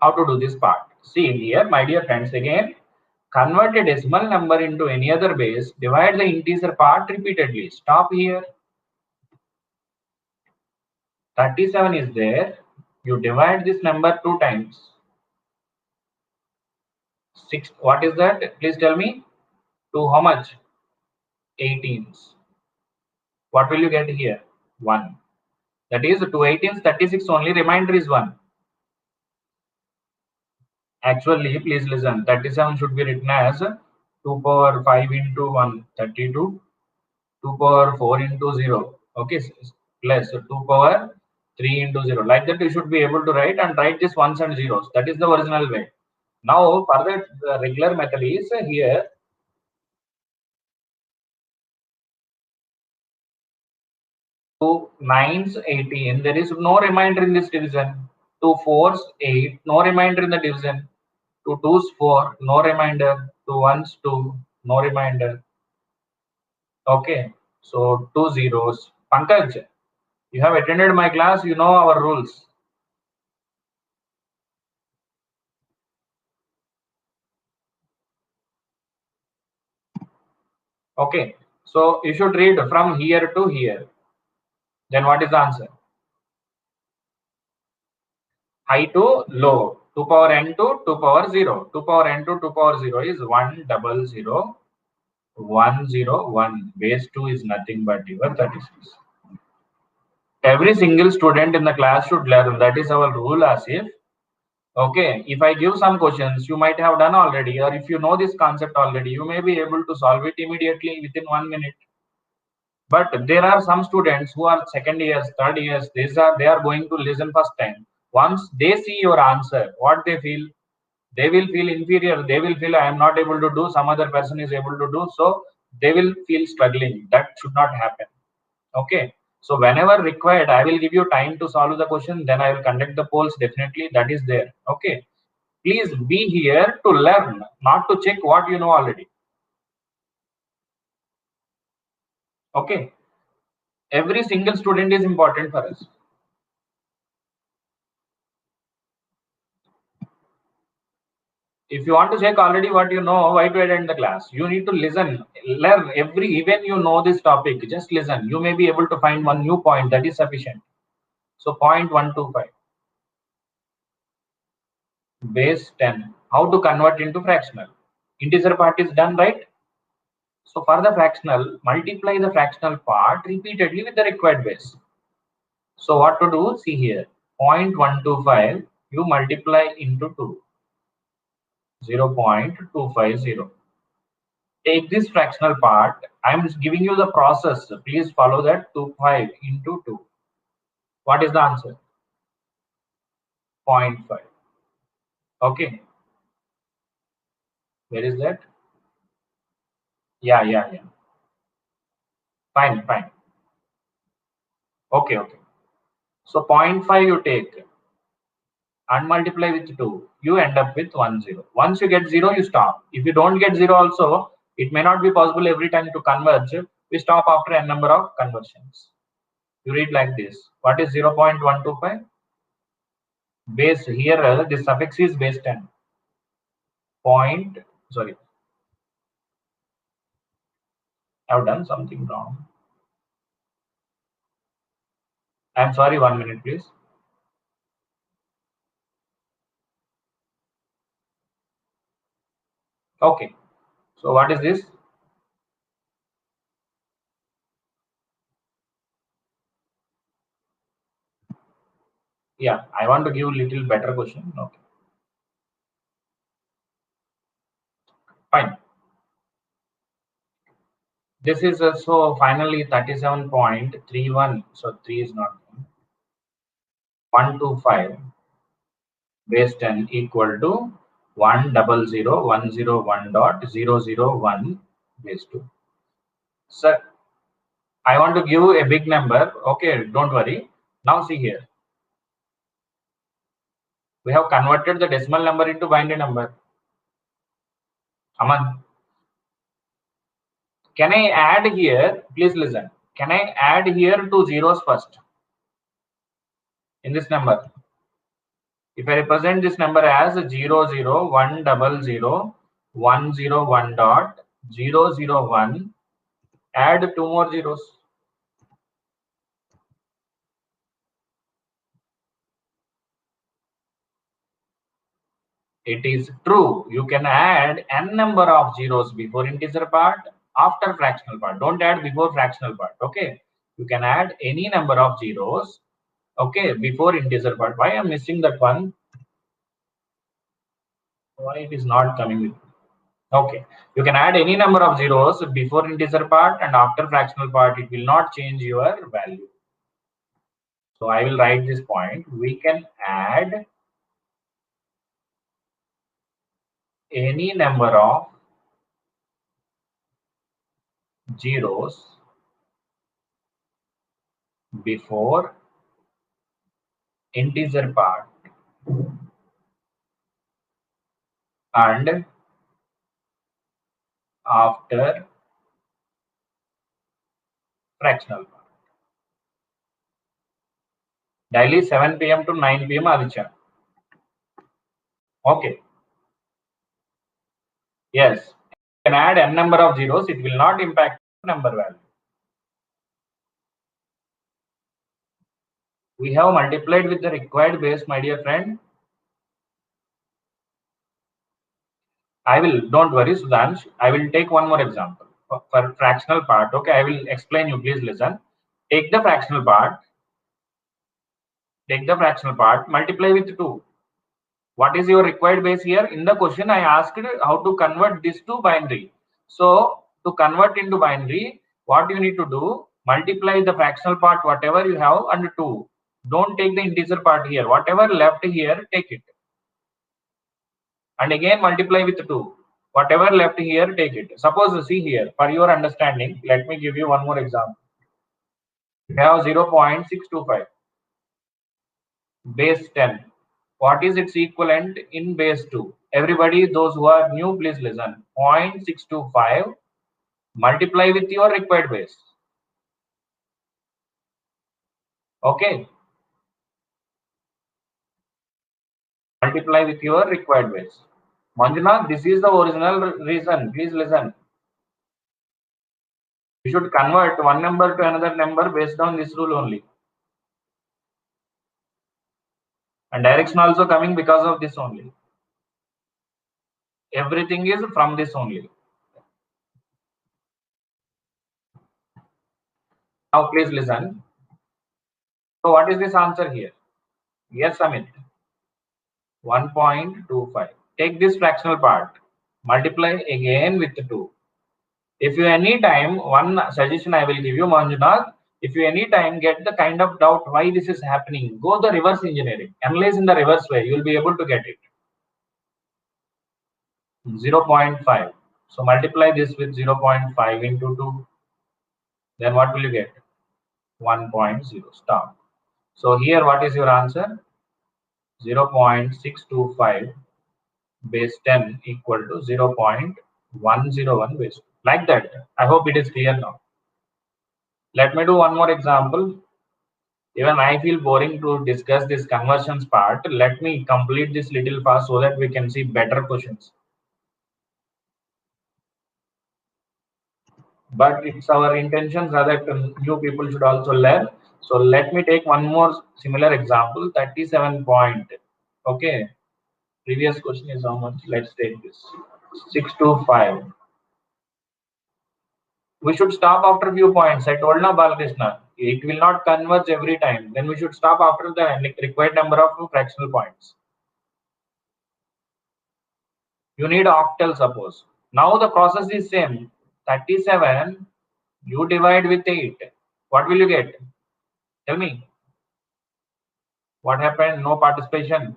S1: How to do this part? See here, my dear friends, again, convert a decimal number into any other base, divide the integer part repeatedly. Stop here. 37 is there. You divide this number 2 times. 6. What is that? Please tell me. 2 how much? 18s. What will you get here? 1. That is 2 18s, 36 only. Remainder is 1. Actually, please listen. 37 should be written as 2 power 5 into 1, 32. 2 power 4 into 0. Okay, plus 2 power 3 into 0. Like that, you should be able to write and write this ones and zeros. That is the original way. Now, further, the regular method is here. 2 9s 18. There is no remainder in this division. 2 4s 8. No remainder in the division. 2 2s 4. No remainder. 2 1s 2. No remainder. Okay. So 2 zeros. Pankaj, you have attended my class. You know our rules. Okay. So you should read from here to here. Then what is the answer? High to low. 2 power n to 2 power 0. 2 power n to 2 power 0 is 100,101. Base 2 is nothing but your 36. Every single student in the class should learn. That is our rule, Asif. Okay, if I give some questions you might have done already, or if you know this concept already, you may be able to solve it immediately within 1 minute. But there are some students who are second years, third years, they are going to listen first time. Once they see your answer, what they feel? They will feel inferior. They will feel I am not able to do, some other person is able to do. So they will feel struggling. That should not happen. Okay. So whenever required, I will give you time to solve the question. Then I will conduct the polls. Definitely that is there. Okay. Please be here to learn, not to check what you know already. Okay. Every single student is important for us. If you want to check already what you know, why to attend the class? You need to listen, learn even you know this topic, just listen. You may be able to find one new point, that is sufficient. So 0.125 base 10. How to convert into fractional? Integer part is done, right? So for the fractional, multiply the fractional part repeatedly with the required base. So what to do? See here, 0.125 you multiply into 2, 0.250. Take this fractional part. I'm giving you the process. Please follow that. 25 into 2. What is the answer? 0.5. Okay. Where is that? Yeah. Fine. Okay. So 0.5 you take and multiply with 2. You end up with 1 0. Once you get 0, you stop. If you don't get 0 also, it may not be possible every time to converge. We stop after n number of conversions. You read like this. What is 0.125? Base here, this suffix is base 10. Sorry, I've done something wrong. I'm sorry, 1 minute, please. Okay. So what is this? Yeah, I want to give a little better question. Okay. Fine. This is so finally 37.31. So 3 is not 125 base 10 equal to 100,101.001 base 2. Sir, I want to give a big number. Okay, don't worry. Now see here. We have converted the decimal number into binary number. Aman, can I add here? Please listen. Can I add here two zeros first in this number? If I represent this number as 00100,101.001, add two more zeros. It is true. You can add n number of zeros before integer part, after fractional part. Don't add before fractional part. Okay. You can add any number of zeros. Okay, before integer part. Why I'm missing that one? Why it is not coming with? Okay, you can add any number of zeros before integer part and after fractional part. It will not change your value. So I will write this point. We can add any number of zeros before integer part and after fractional part. Daily 7 p.m. to 9 p.m. Aditya. Okay. Yes. You can add n number of zeros. It will not impact number value. We have multiplied with the required base, my dear friend. I will, don't worry, Sudhansh. I will take one more example for fractional part. Okay, I will explain you. Please listen. Take the fractional part. Take the fractional part. Multiply with 2. What is your required base here? In the question, I asked how to convert this to binary. So to convert into binary, what you need to do? Multiply the fractional part, whatever you have, and 2. Don't take the integer part here. Whatever left here, take it. And again multiply with 2. Whatever left here, take it. Suppose, see here, for your understanding, let me give you one more example. We have 0.625 base 10. What is its equivalent in base 2? Everybody, those who are new, please listen. 0.625 multiply with your required base. Okay. Multiply with your required base. Manjuna, this is the original reason. Please listen. You should convert one number to another number based on this rule only. And direction also coming because of this only. Everything is from this only. Now please listen. So what is this answer here? Yes, Amit. 1.25. Take this fractional part. Multiply again with 2. If you any time, one suggestion I will give you, Manjunath, if you any time get the kind of doubt why this is happening, go the reverse engineering. Analyze in the reverse way. You will be able to get it. 0.5. So multiply this with 0.5 into 2. Then what will you get? 1.0. Stop. So here what is your answer? 0.625 base 10 equal to 0.101 base 2. Like that. I hope it is clear now. Let me do one more example. Even I feel boring to discuss this conversions part. Let me complete this little fast so that we can see better questions. But it's our intention so that new people should also learn. So let me take one more similar example. 37 point. Okay. Previous question is how much? Let's take this. 625. We should stop after few points. I told now Balakrishna, it will not converge every time. Then we should stop after the required number of fractional points. You need octal, suppose. Now the process is same. 37 You divide with 8. What will you get? Tell me. What happened? No participation.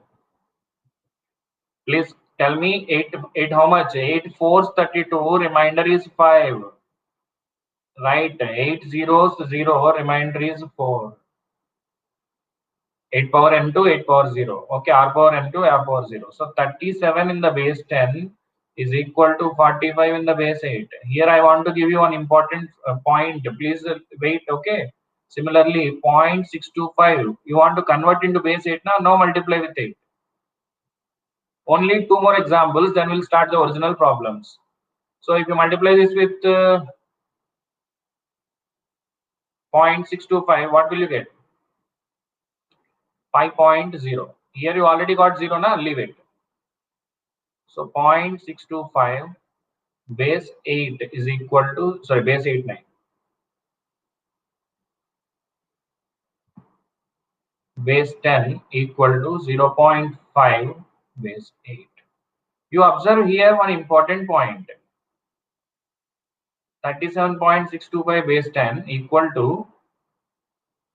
S1: Please tell me 8 how much? 8 fours 32. Remainder is 5. Right. 8 zeros 0. Remainder is 4. 8 power m2, 8 power 0. Okay, r power m2, r power 0. So 37 in the base 10 is equal to 45 in the base 8. Here I want to give you an important point. Please wait. Okay. Similarly, 0.625. You want to convert into base 8 now? No, multiply with 8. Only 2 more examples, then we'll start the original problems. So if you multiply this with 0.625, what will you get? 5.0. Here you already got 0 now, leave it. So 0.625 base 8 is equal to, sorry, base 8 9. Base 10 equal to 0.5 base 8. You observe here one important point. 37.625 base 10 equal to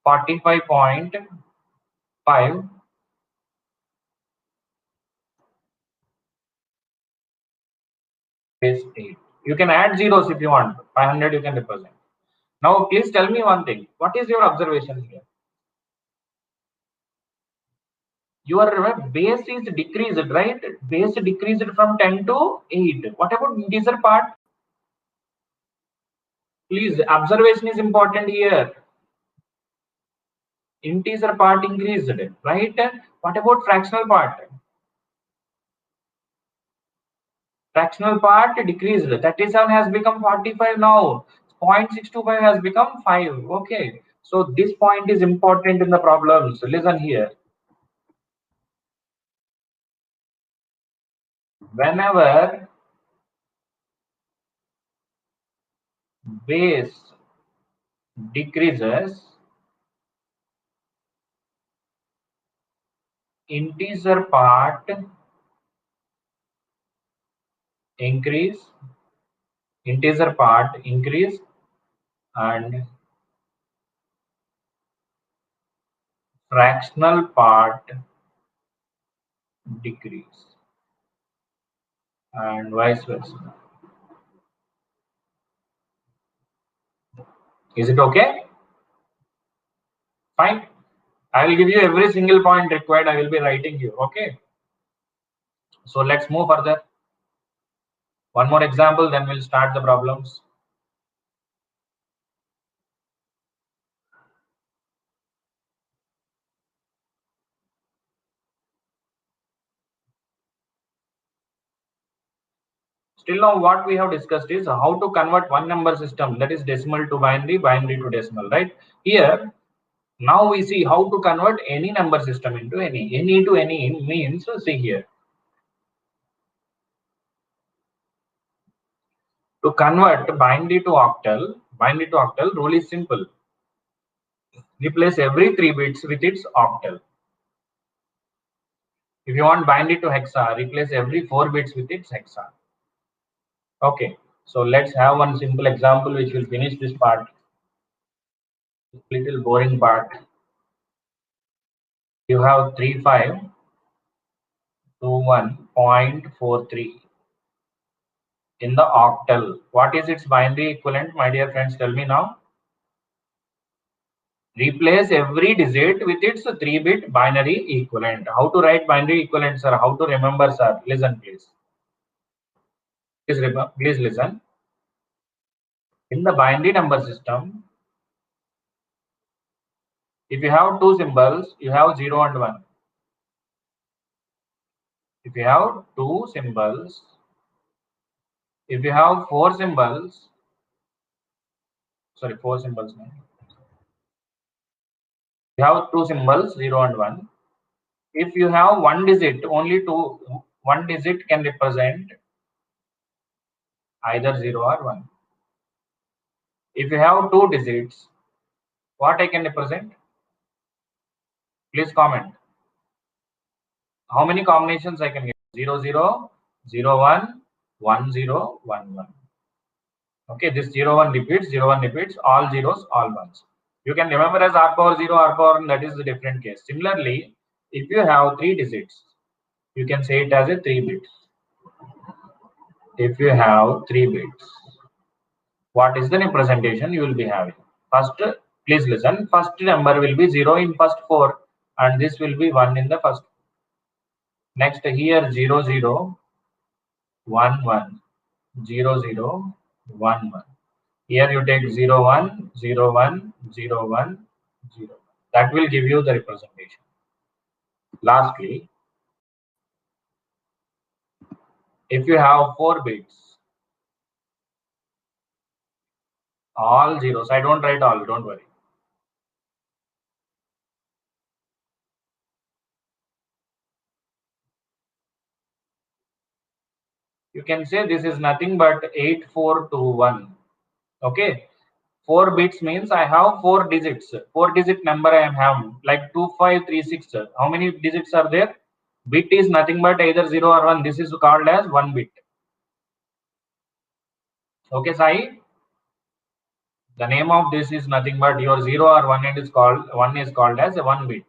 S1: 45.5 base 8. You can add zeros if you want. 500 you can represent. Now please tell me one thing. What is your observation here? Your base is decreased, right? Base decreased from 10 to 8. What about integer part? Please, observation is important here. Integer part increased, right? What about fractional part? Fractional part decreased. 37 has become 45 now. 0.625 has become 5. Okay. So this point is important in the problems. Listen here. Whenever base decreases, integer part increase, integer part increase, and fractional part decrease, and vice versa. Is it okay? Fine. I will give you every single point required. I will be writing you. Okay. So let's move further. One more example, then we'll start the problems. Still now what we have discussed is how to convert one number system, that is decimal to binary, binary to decimal, right? Here, now we see how to convert any number system into any. Any to any means, see here. To convert binary to octal rule is simple. Replace every 3 bits with its octal. If you want binary to hexa, replace every 4 bits with its hexa. Okay, so let's have one simple example which will finish this part. Little boring part. You have 3521.43 in the octal. What is its binary equivalent, my dear friends? Tell me now. Replace every digit with its 3-bit binary equivalent. How to write binary equivalent, sir? How to remember, sir? Listen, please. Please listen. In the binary number system, if you have 2 symbols, you have 0 and 1. If you have 2 symbols, if you have 4 symbols, sorry, 4 symbols. You have 2 symbols, 0 and 1. If you have 1 digit, only 1 digit can represent either 0 or 1. If you have 2 digits, what I can represent? Please comment. How many combinations I can get? 0 0, 0 1, 1 0, 1 1. Okay, this 0 1 repeats, 0 1 repeats, all zeros, all ones. You can remember as r power 0, r power 1, that is a different case. Similarly, if you have 3 digits, you can say it as a 3 bits. If you have 3 bits, what is the representation you will be having? First, please listen. First number will be 0 in first 4, and this will be 1 in the first. Next, here 0 0 1 1 0 0 1 1. Here you take 0 1 0 1 0 1 0. That will give you the representation. Lastly, if you have 4 bits, all zeros, I don't write all, don't worry. You can say this is nothing but 8421. Okay, 4 bits means I have 4 digits. 4-digit number I am having, like 2536. How many digits are there? Bit is nothing but either 0 or 1. This is called as 1 bit. Okay, Sai? The name of this is nothing but your 0 or 1 and is called 1 is called as a 1 bit.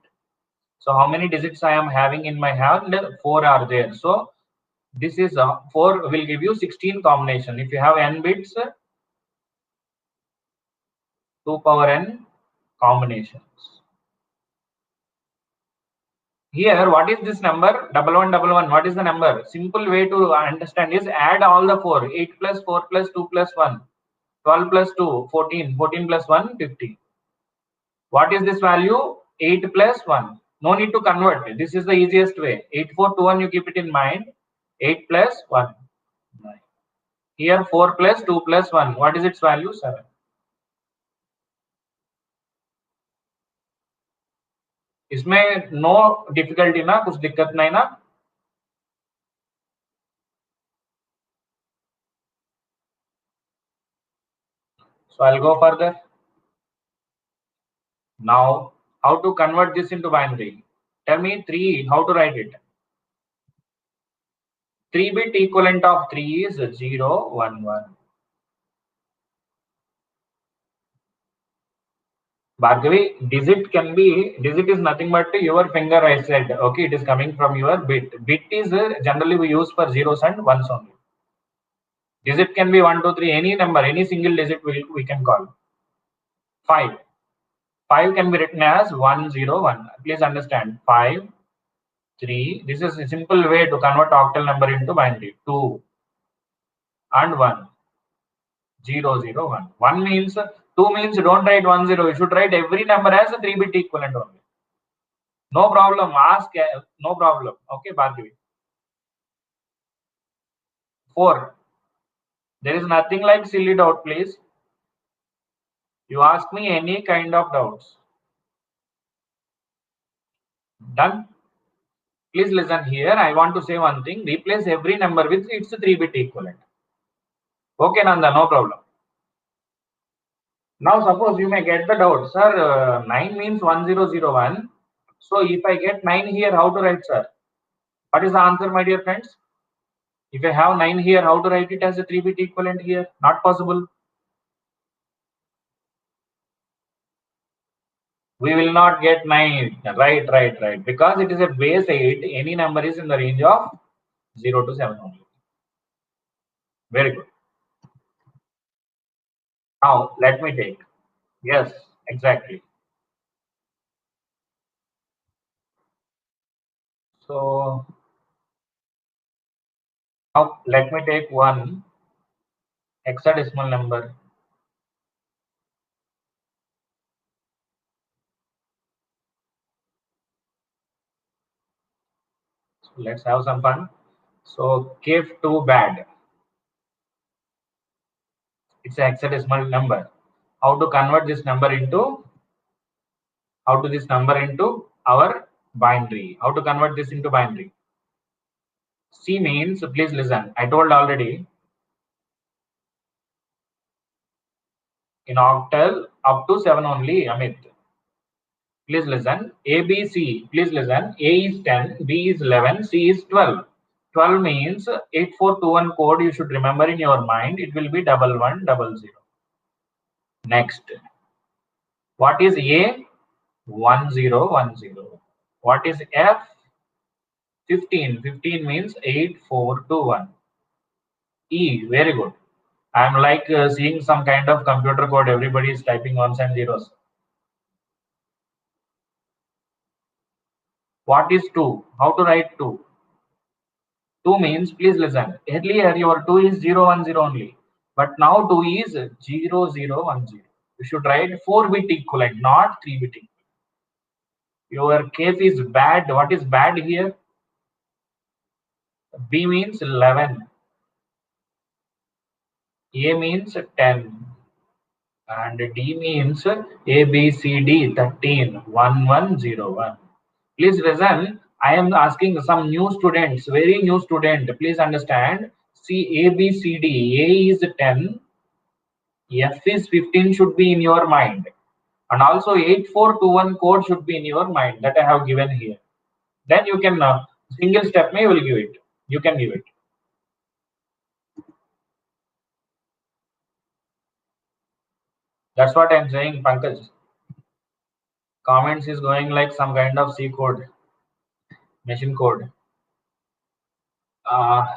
S1: So how many digits I am having in my hand? 4 are there. So this is 4 will give you 16 combination. If you have n bits, 2 power n combinations. Here, what is this number? 1111. What is the number? Simple way to understand is add all the 4. 8 plus 4 plus 2 plus 1. 12 plus 2, 14. 14 plus 1, 50. What is this value? 8 plus 1. No need to convert. This is the easiest way. 8421, you keep it in mind. 8 plus 1. 9. Here 4 plus 2 plus 1. What is its value? 7. इसमें no difficulty ना, कुछ दिक्कत नहीं ना. So I'll go further. Now, how to convert this into binary? Tell me 3, how to write it? 3-bit equivalent of 3 is 0, 1, 1. Bhargavi, digit is nothing but your finger, I said. Okay, it is coming from your bit. Bit is generally we use for zeros and ones only. Digit can be 1, 2, 3, any number, any single digit we can call. 5. 5 can be written as 1, 0, 1. Please understand. 5, 3. This is a simple way to convert octal number into binary. 2 and 1. 0, 0, 1. 1 means, 2 means don't write 1, 0. You should write every number as a 3-bit equivalent only. No problem. Ask, no problem. Okay, Bhargavi. 4. There is nothing like silly doubt, please. You ask me any kind of doubts. Done? Please listen here. I want to say one thing. Replace every number with its 3-bit equivalent. Okay, Nanda, no problem. Now, suppose you may get the doubt, sir, 9 means 1001. So, if I get 9 here, how to write, sir? What is the answer, my dear friends? If I have 9 here, how to write it as a 3-bit equivalent here? Not possible. We will not get 9. Right. Because it is a base 8, any number is in the range of 0 to 7 only. Very good. Now, let me take. Yes, exactly. So, now let me take one hexadecimal number. So let's have some fun. So, KIF 2 bad. It's a hexadecimal number. How to convert this number into? How to this number into our binary? How to convert this into binary? C means, please listen. I told already. In octal up to 7 only, Amit. Please listen. A, B, C. Please listen. A is 10, B is 11, C is 12. 12 means 8421 code you should remember in your mind. It will be 1100. Next, what is A? 1010. What is F? 15. 15 means 8421. E, very good. I'm like seeing some kind of computer code. Everybody is typing ones and zeros. What is 2? How to write 2? 2 means, please listen. Earlier your 2 is 010 only. But now 2 is 0010. You should write 4-bit equivalent, not 3-bit equivalent. Your case is bad. What is bad here? B means 11. A means 10. And D means A, B, C, D, 13, 1101. Please listen. I am asking some new students, very new student. Please understand. See, A, B, C, D. A is 10. F is 15 should be in your mind. And also 8421 code should be in your mind that I have given here. Then you can, single step may will give it. You can give it. That's what I'm saying, Pankaj. Comments is going like some kind of C code, machine code.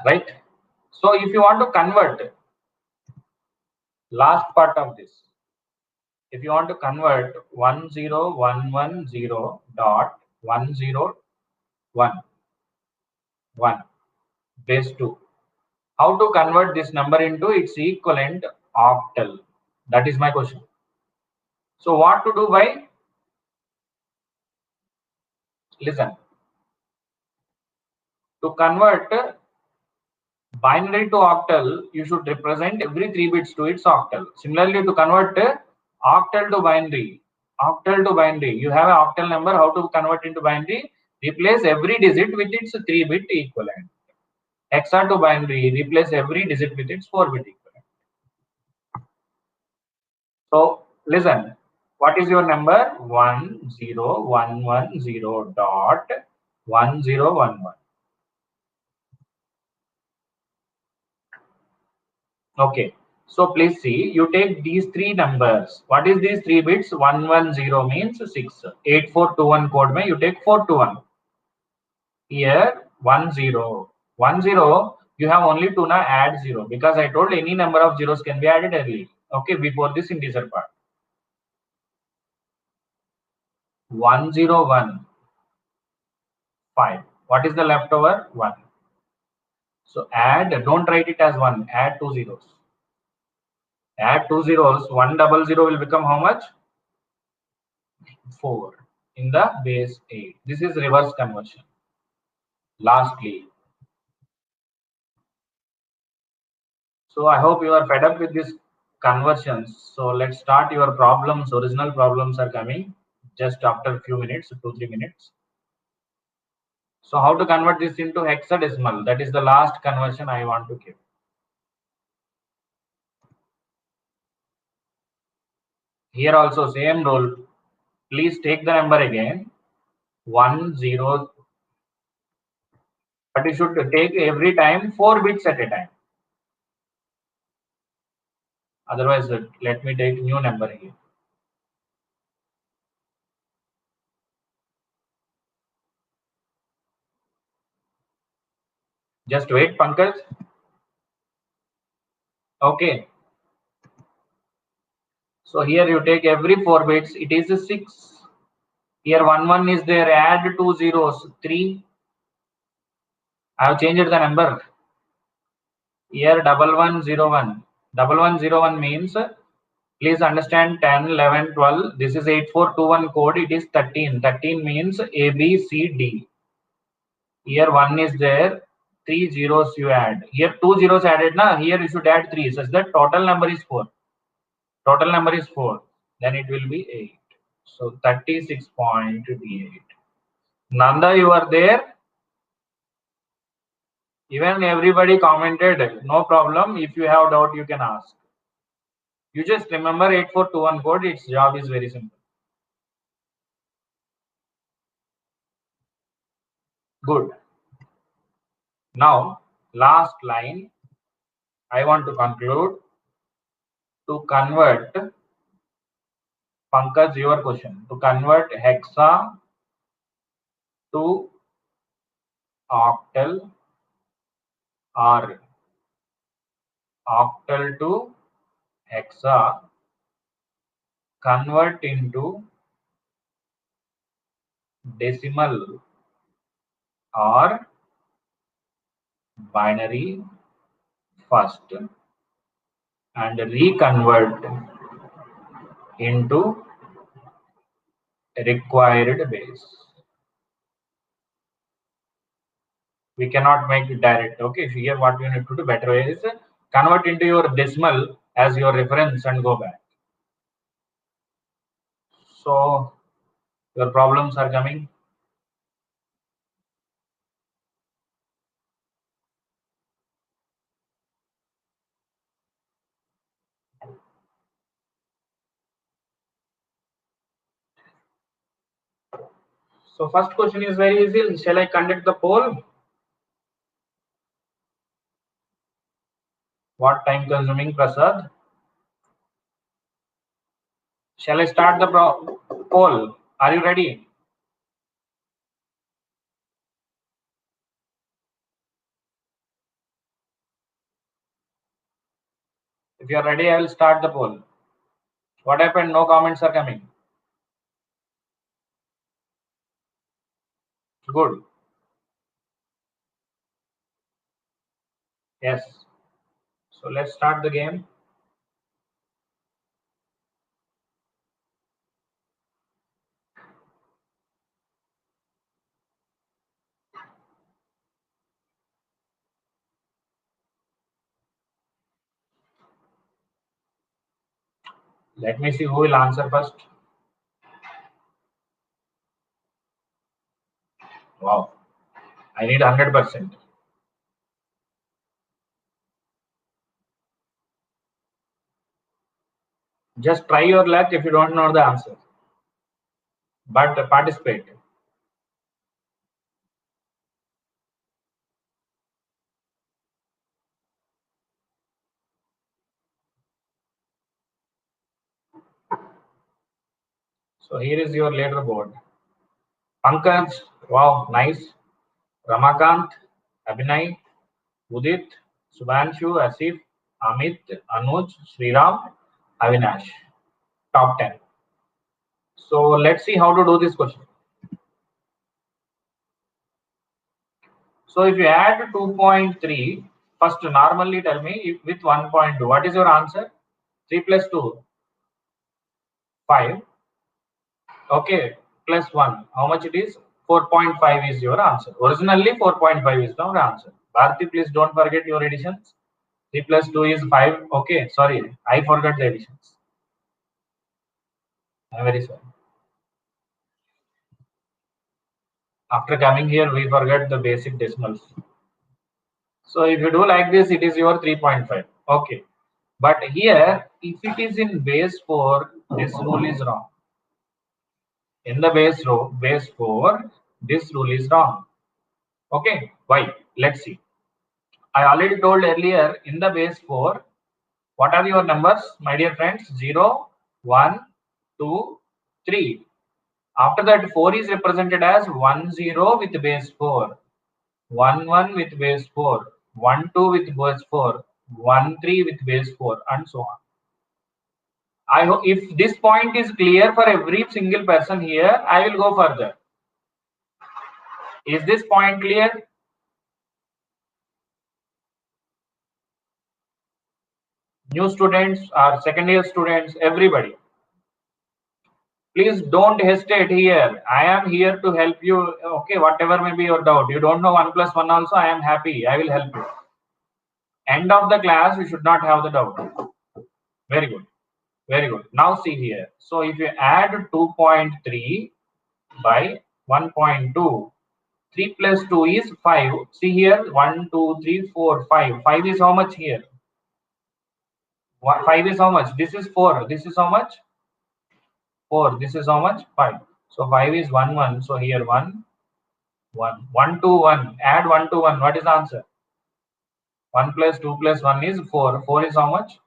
S1: Right? So if you want to convert, last part of this, if you want to convert 10110.1011 base 2, how to convert this number into its equivalent octal? That is my question. So what to do by? Listen. To convert binary to octal, you should represent every 3 bits to its octal. Similarly, to convert octal to binary, you have an octal number. How to convert into binary? Replace every digit with its 3-bit equivalent. Hexa to binary, replace every digit with its 4-bit equivalent. So listen, what is your number? 10110.1011. Okay, so please see, you take these 3 numbers. What is these 3 bits? 110 means 6. 8421 code mein you take 421. Here 10. 10, you have only to now add 0 because I told any number of zeros can be added early. Okay, before this integer part. 101. 5. What is the leftover? 1. So add, don't write it as 1, add 2 zeros. Add 2 zeros, 100 will become how much? 4 in the base 8. This is reverse conversion. Lastly, so I hope you are fed up with this conversions. So let's start your problems. Original problems are coming just after a few minutes, 2-3 minutes. So how to convert this into hexadecimal? That is the last conversion I want to give. Here also same rule. Please take the number again. 10, but you should take every time 4 bits at a time. Otherwise, let me take new number here. Just wait, Pankaj. Okay. So here you take every 4 bits. It is a 6. Here 1 is there. Add 2 zeros. 3. I have changed the number. Here 1101. 1101 means, please understand 10, 11, 12. This is 8421 code. It is 13. 13 means A, B, C, D. Here 1 is there. 3 zeros you add. Here 2 zeros added. Now here you should add 3. Such that total number is 4. Total number is 4. Then it will be 8. So 36.8. Nanda, you are there? Even everybody commented, no problem. If you have doubt, you can ask. You just remember 8421 code. Its job is very simple. Good. Now, last line, I want to conclude. To convert, Pankaj, your question. To convert hexa to octal or octal to hexa, convert into decimal or binary first and reconvert into required base. We cannot make it direct. Okay, so here what you need to do better way is convert into your decimal as your reference and go back. So your problems are coming. So first question is very easy. Shall I conduct the poll? What time consuming, Prasad? Shall I start the poll? Are you ready? If you are ready, I will start the poll. What happened? No comments are coming. Good. Yes. So let's start the game. Let me see who will answer first. Wow. I need 100%. Just try your luck if you don't know the answer. But participate. So here is your leaderboard. Pankaj, wow, nice. Ramakant, Abhinay, Udit, Subhanshu, Asif, Amit, Anuj, Sriram, Avinash. Top 10. So let's see how to do this question. So if you add 2.3, first normally tell me with 1.2, what is your answer? 3 plus 2, 5. Okay, plus 1. How much it is? 4.5 is your answer. Originally 4.5 is the answer. Bharti, please don't forget your additions. 3 plus 2 is 5. Okay, sorry, I forgot the additions. I'm very sorry. After coming here, we forget the basic decimals. So if you do like this, it is your 3.5. Okay. But here, if it is in base 4, this rule is wrong. In the base 4, this rule is wrong. Okay. Why? Let's see. I already told earlier, in the base 4, what are your numbers, my dear friends? 0, 1, 2, 3. After that, 4 is represented as 1, 0 with base 4. 1 1 with base 4, 1 2 with base 4, 1 3 with base 4, and so on. I hope if this point is clear for every single person here, I will go further. Is this point clear? New students or second year students, everybody. Please don't hesitate here. I am here to help you. Okay, whatever may be your doubt. You don't know 1 plus 1 also, I am happy. I will help you. End of the class, you should not have the doubt. Very good. Very good. Now see here. So if you add 2.3 by 1.2, 3 plus 2 is 5. See here, 1, 2, 3, 4, 5. 5 is how much here? 5 is how much? This is 4. This is how much? 4. This is how much? 5. So 5 is 1, 1. So here 1, 1. 1 to 1. Add 1 to 1. What is the answer? 1 plus 2 plus 1 is 4. 4 is how much?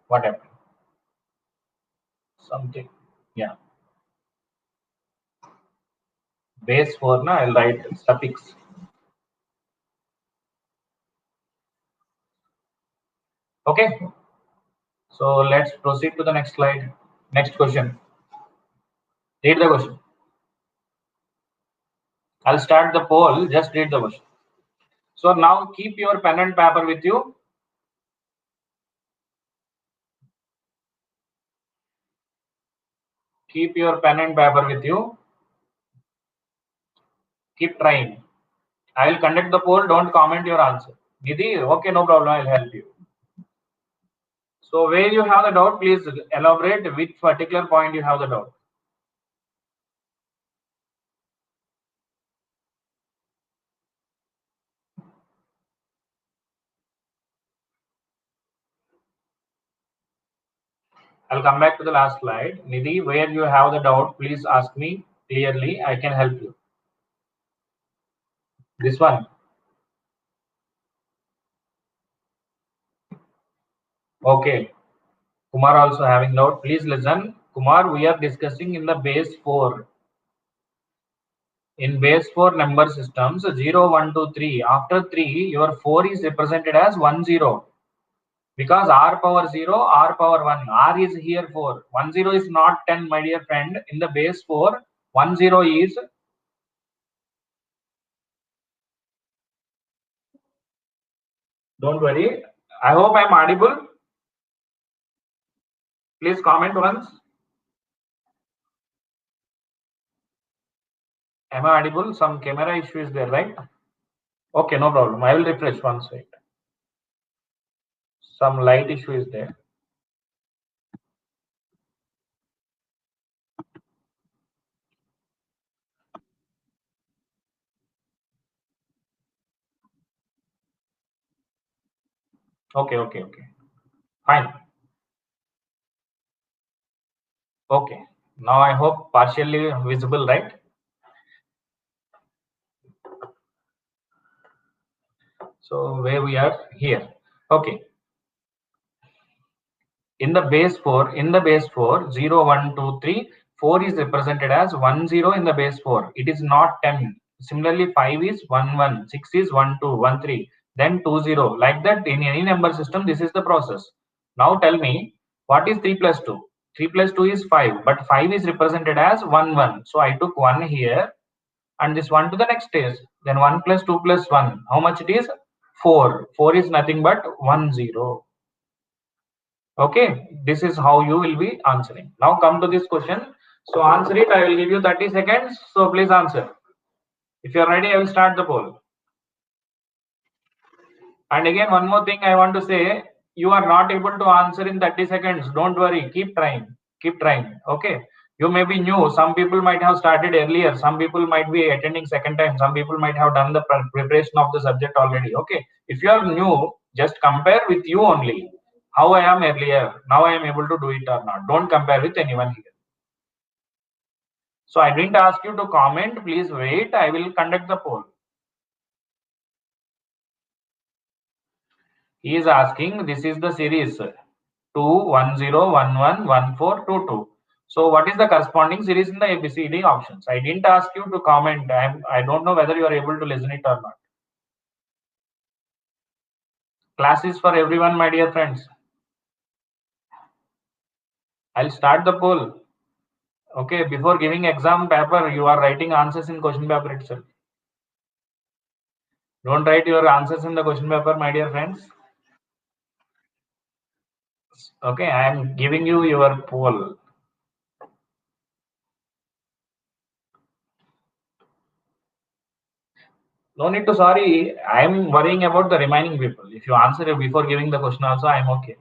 S1: What happened? Something. Yeah. Base 4, na, I'll write suffix. Okay. So let's proceed to the next slide. Next question. Read the question. I'll start the poll. Just read the question. So now keep your pen and paper with you. Keep your pen and paper with you. Keep trying. I will conduct the poll. Don't comment your answer. Nidhi, okay, no problem. I'll help you. So where you have the doubt, please elaborate which particular point you have the doubt. I'll come back to the last slide. Nidhi, where you have the doubt, please ask me clearly. I can help you. This one. Okay. Kumar also having doubt. Please listen. Kumar, we are discussing in the base 4. In base 4 number systems, 0, 1, 2, 3. After 3, your 4 is represented as 1, 0. Because r power 0, r power 1. R is here 4. 1, 0 is not 10, my dear friend. In the base 4, 1, 0 is. Don't worry. I hope I'm audible. Please comment once. Am I audible? Some camera issue is there, right? Okay, no problem. I will refresh once. Wait. Some light issue is there. Okay. Fine. Okay. Now I hope partially visible, right? So where we are here. Okay. In the base 4, 0, 1, 2, 3, 4 is represented as 1, 0 in the base 4. It is not 10. Similarly, 5 is 1, 1, 6 is 1, 2, 1, 3, then 2, 0. Like that, in any number system, this is the process. Now tell me, what is 3 plus 2? 3 plus 2 is 5, but 5 is represented as 1, 1. So I took 1 here and this 1 to the next stage. Then 1 plus 2 plus 1. How much it is? 4. 4 is nothing but 1, 0. Okay, this is how you will be answering. Now come to this question. So answer it. I will give you 30 seconds. So please answer. If you are ready, I will start the poll. And again, one more thing I want to say. You are not able to answer in 30 seconds. Don't worry. Keep trying. Keep trying. Okay. You may be new. Some people might have started earlier. Some people might be attending second time. Some people might have done the preparation of the subject already. Okay. If you are new, just compare with you only. How I am earlier. Now I am able to do it or not. Don't compare with anyone here. So I didn't ask you to comment. Please wait. I will conduct the poll. He is asking, this is the series 2, 1, 0, 1, 1, 1, 4, 2, 2. So what is the corresponding series in the ABCD options? I didn't ask you to comment. I don't know whether you are able to listen it or not. Class is for everyone, my dear friends. I'll start the poll. Okay, before giving exam paper, you are writing answers in question paper itself. Don't write your answers in the question paper, my dear friends. Okay, I am giving you your poll. No need to sorry. I am worrying about the remaining people. If you answer it before giving the question also, I am okay.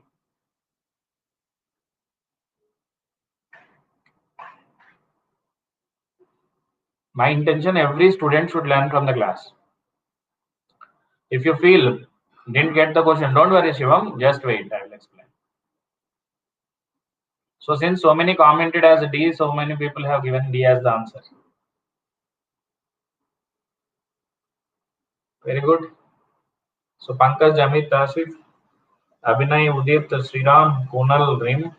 S1: My intention, every student should learn from the class. If you feel Didn't get the question. Don't worry, Shivam. Just wait. I will explain. So since so many commented as D, so many people have given D as the answer. Very good. So Pankaj, Amit, Asif, Abhinay, Udit, Sriram, Kunal, Rim,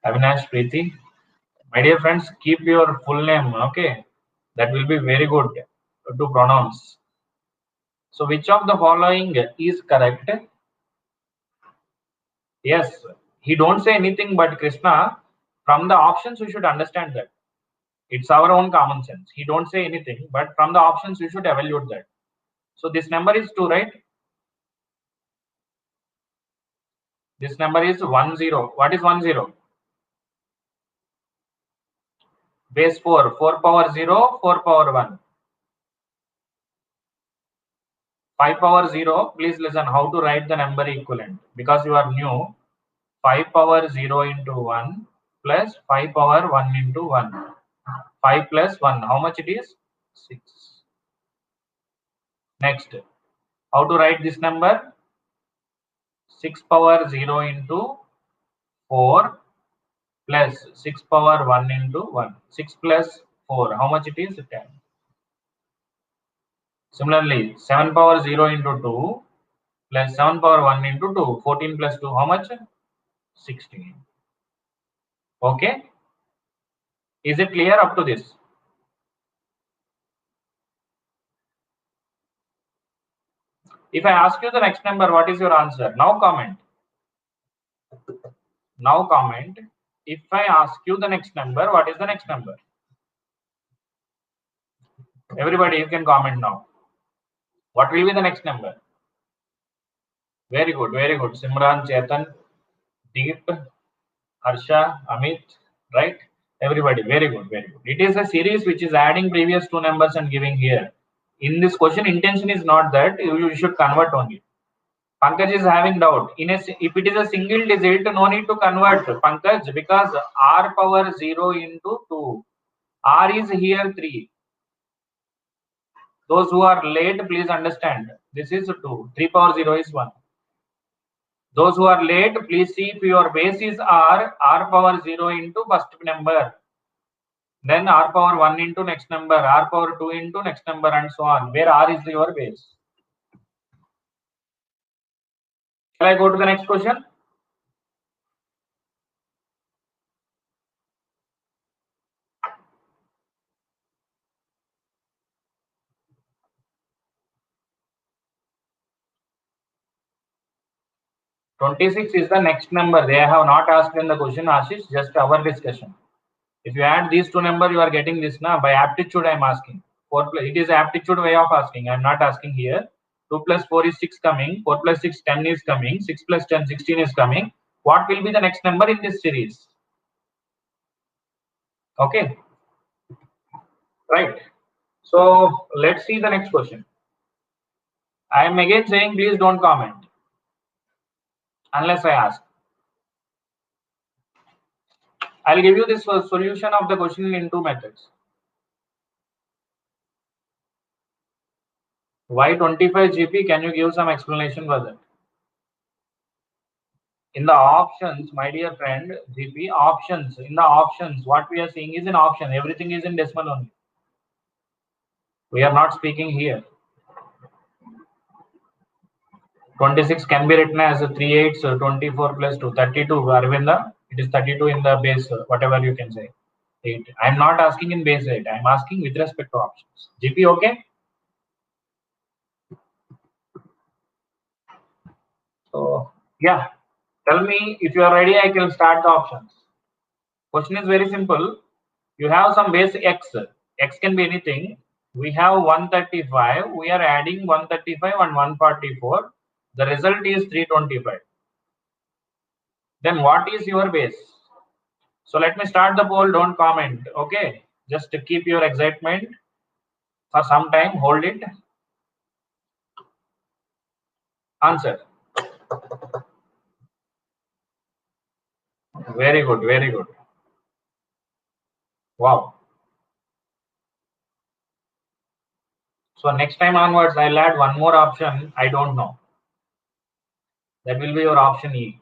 S1: Avinash, Preeti. My dear friends, keep your full name, okay? That will be very good to pronounce. So which of the following is correct? Yes, he don't say anything, but Krishna, from the options we should understand that. It's our own common sense. He don't say anything, but from the options you should evaluate that. So this number is 2, right? This number is 10. What is 10? Base 4. 4 power 0, 4 power 1. 5 power 0. Please listen how to write the number equivalent. Because you are new, 5 power 0 into 1 plus 5 power 1 into 1. 5 plus 1. How much it is? 6. Next, how to write this number? 6 power 0 into 4 plus 6 power 1 into 1. 6 plus 4. How much it is? 10. Similarly, 7 power 0 into 2 plus 7 power 1 into 2. 14 plus 2. How much? 16. Okay. Is it clear up to this? If I ask you the next number, what is your answer? Now comment. Now comment. If I ask you the next number, what is the next number? Everybody, you can comment now. What will be the next number? Very good, very good. Simran, Chetan, Deep, Harsha, Amit, right? Everybody, very good, very good. It is a series which is adding previous two numbers and giving here. In this question, intention is not that you should convert only. Pankaj is having doubt. If it is a single digit, no need to convert, Pankaj, because r power 0 into 2. R is here 3. Those who are late, please understand. This is 2. 3 power 0 is 1. Those who are late, please see if your base is r power 0 into first number. Then r power 1 into next number, r power 2 into next number, and so on, where r is your base. Shall I go to the next question? (26) is the next number. They have not asked in the question, Ashish, just our discussion. If you add these two numbers, you are getting this now. By aptitude, I am asking. It is aptitude way of asking. I am not asking here. 2 plus 4 is 6 coming. 4 plus 6, 10 is coming. 6 plus 10, 16 is coming. What will be the next number in this series? Okay. Right. So let's see the next question. I am again saying please don't comment unless I ask. I'll give you this solution of the question in two methods. Why 25 GP? Can you give some explanation for that? In the options, my dear friend, GP, options, in the options, what we are seeing is an option. Everything is in decimal only. We are not speaking here. 26 can be written as 3 8, so 24 plus 2, 32. Arvinda, it is 32 in the base, whatever you can say. 8. I am not asking in base 8. I am asking with respect to options. GP, okay? So, yeah. Tell me if you are ready, I can start the options. Question is very simple. You have some base x. X can be anything. We have 135. We are adding 135 and 144. The result is 325. Then what is your base? So let me start the poll. Don't comment. Okay. Just to keep your excitement for some time. Hold it. Answer. Very good. Very good. Wow. So next time onwards, I'll add one more option. I don't know. That will be your option E.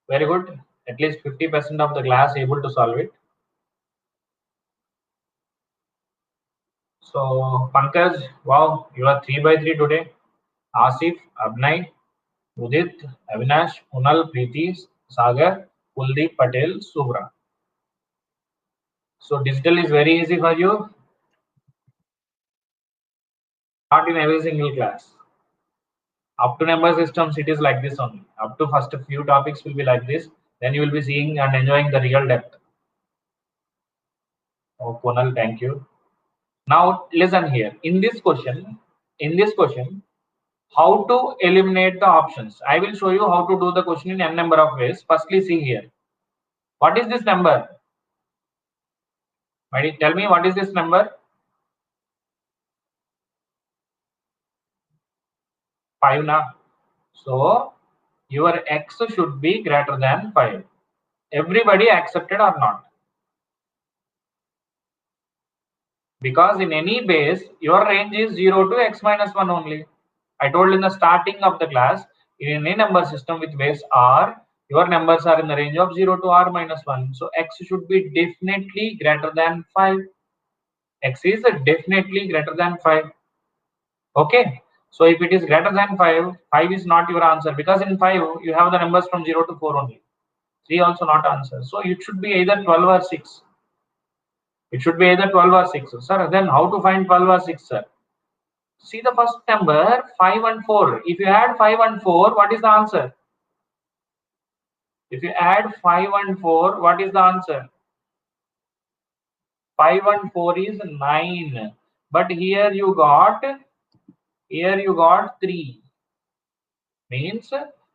S1: Very good. At least 50% of the class able to solve it. So Pankaj, wow, you are 3 by 3 today. Asif, Abnay, Udit, Avinash, Kunal, Preeti, Sagar, Kuldeep, Patel, Subra. So digital is very easy for you. Not in every single class. Up to number systems, it is like this only. Up to first few topics will be like this. Then you will be seeing and enjoying the real depth. Oh, Kunal, thank you. Now listen here. In this question, how to eliminate the options? I will show you how to do the question in n number of ways. Firstly, see here. What is this number? Tell me what is this number? 5 na. So your x should be greater than 5. Everybody accepted or not? Because in any base, your range is 0 to x minus 1 only. I told in the starting of the class, in any number system with base r, your numbers are in the range of 0 to r minus 1. So x should be definitely greater than 5. X is definitely greater than 5. Okay. So if it is greater than 5, 5 is not your answer, because in 5 you have the numbers from 0 to 4 only. 3 also not answer. So it should be either 12 or 6. It should be either 12 or 6. Sir, then how to find 12 or 6, sir? See the first number, 5 and 4. If you add 5 and 4, what is the answer? If you add 5 and 4, what is the answer? 5 and 4 is 9. But here you got 3. Means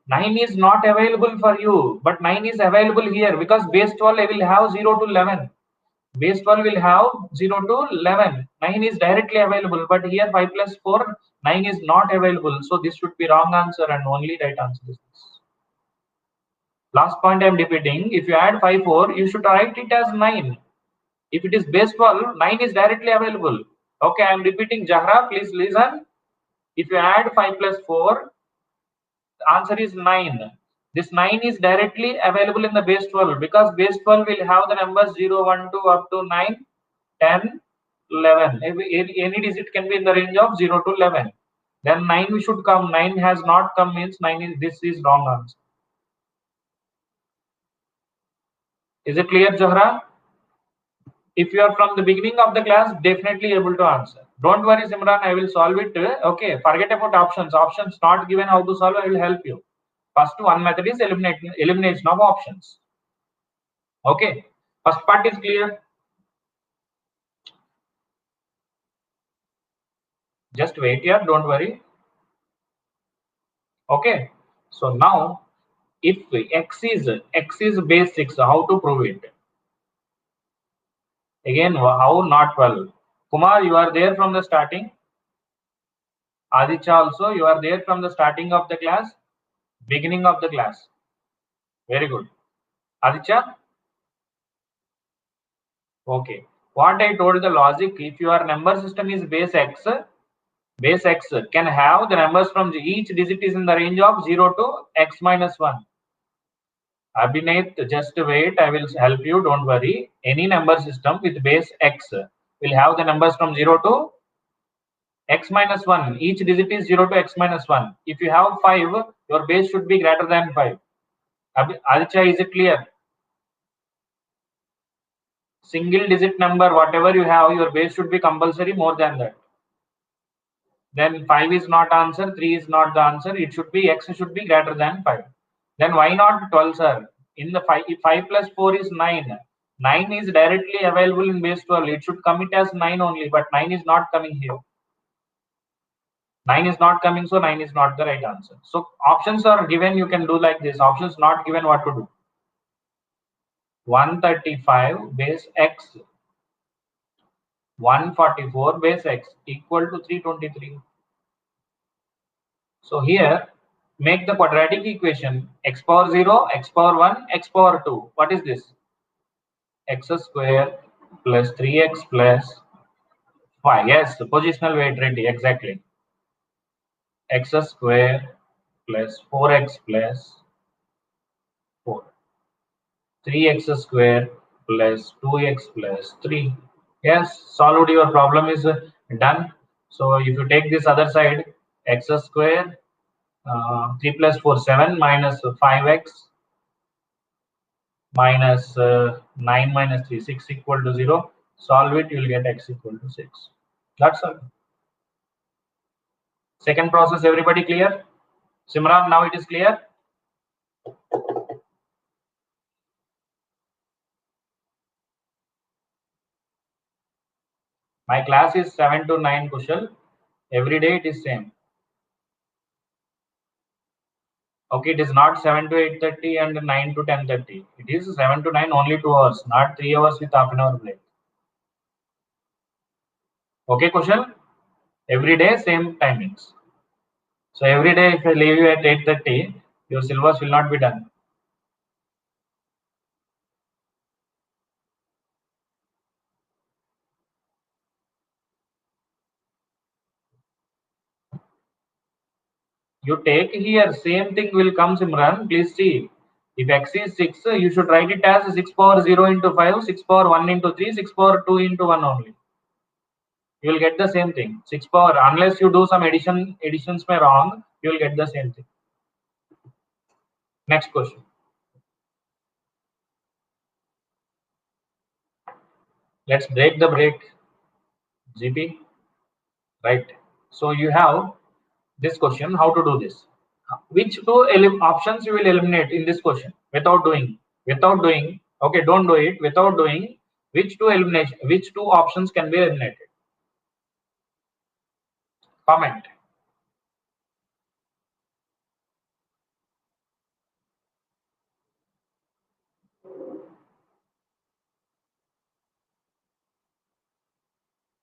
S1: 9 is not available for you. But 9 is available here, because base 12 will have 0 to 11. Base 12 will have 0 to 11. 9 is directly available. But here 5 plus 4, 9 is not available. So this should be wrong answer, and only right answer is this. Last point I am repeating. If you add 5, 4, you should write it as 9. If it is base 12, 9 is directly available. Okay, I am repeating. Jahra, please listen. If you add 5 plus 4, the answer is 9. This 9 is directly available in the base 12, because base 12 will have the numbers 0, 1, 2 up to 9, 10, 11. Any digit can be in the range of 0 to 11. Then 9 should come. 9 has not come, means 9 is, this is wrong answer. Is it clear, Johra? If you are from the beginning of the class, definitely able to answer. Don't worry, Simran, I will solve it. Okay, forget about options. Options not given how to solve, I will help you. First one method is elimination of options. Okay, first part is clear. Just wait here, don't worry. Okay, so now if x is base 6, how to prove it? Again, how not 12? Kumar, you are there from the starting. Aditya also, you are there from the starting of the class, beginning of the class. Very good. Aditya? Okay. What I told the logic, if your number system is base x can have the numbers from each digit is in the range of 0 to x minus 1. Abhinath, just wait, I will help you, don't worry. Any number system with base x will have the numbers from 0 to x minus 1. Each digit is 0 to x minus 1. If you have 5, your base should be greater than 5. Aditya, is it clear? Single digit number, whatever you have, your base should be compulsory more than that. Then 5 is not answer, 3 is not the answer. It should be x should be greater than 5. Then why not 12, sir? In the 5, 5 plus 4 is 9. 9 is directly available in base 12. It should come it as 9 only, but 9 is not coming here. 9 is not coming, so 9 is not the right answer. So options are given, you can do like this. Options not given, what to do? 135 base x, 144 base x equal to 323. So here, make the quadratic equation x power 0, x power 1, x power 2. What is this? X square plus 3x plus 5. Yes, positional weight ready, exactly. X square plus 4x plus 4. 3x square plus 2x plus 3. Yes, solved. Your problem is done. So if you take this other side, x square 3 plus 4 7 minus 5x minus 9 minus 3 6 equal to 0. Solve it, you will get x equal to 6. That's all. Second process, everybody clear? Simran, now it is clear. My class is 7 to 9, Kushal. Every day it is same. Okay, it is not 7 to 8:30 and 9 to 10:30. It is 7 to 9, only 2 hours, not 3 hours with half an hour break. Okay, Kushal? Every day same timings. So every day if I leave you at 8:30, your syllabus will not be done. You take here, same thing will come, Simran. Please see. If x is 6, you should write it as 6 power 0 into 5, 6 power 1 into 3, 6 power 2 into 1 only. You will get the same thing. 6 power, unless you do some additions may wrong, you will get the same thing. Next question. Let's break the break. GP. Right. So you have this question, how to do this. Which two options you will eliminate in this question without doing? Without doing, okay, don't do it. Without doing, which two options can be eliminated? Comment.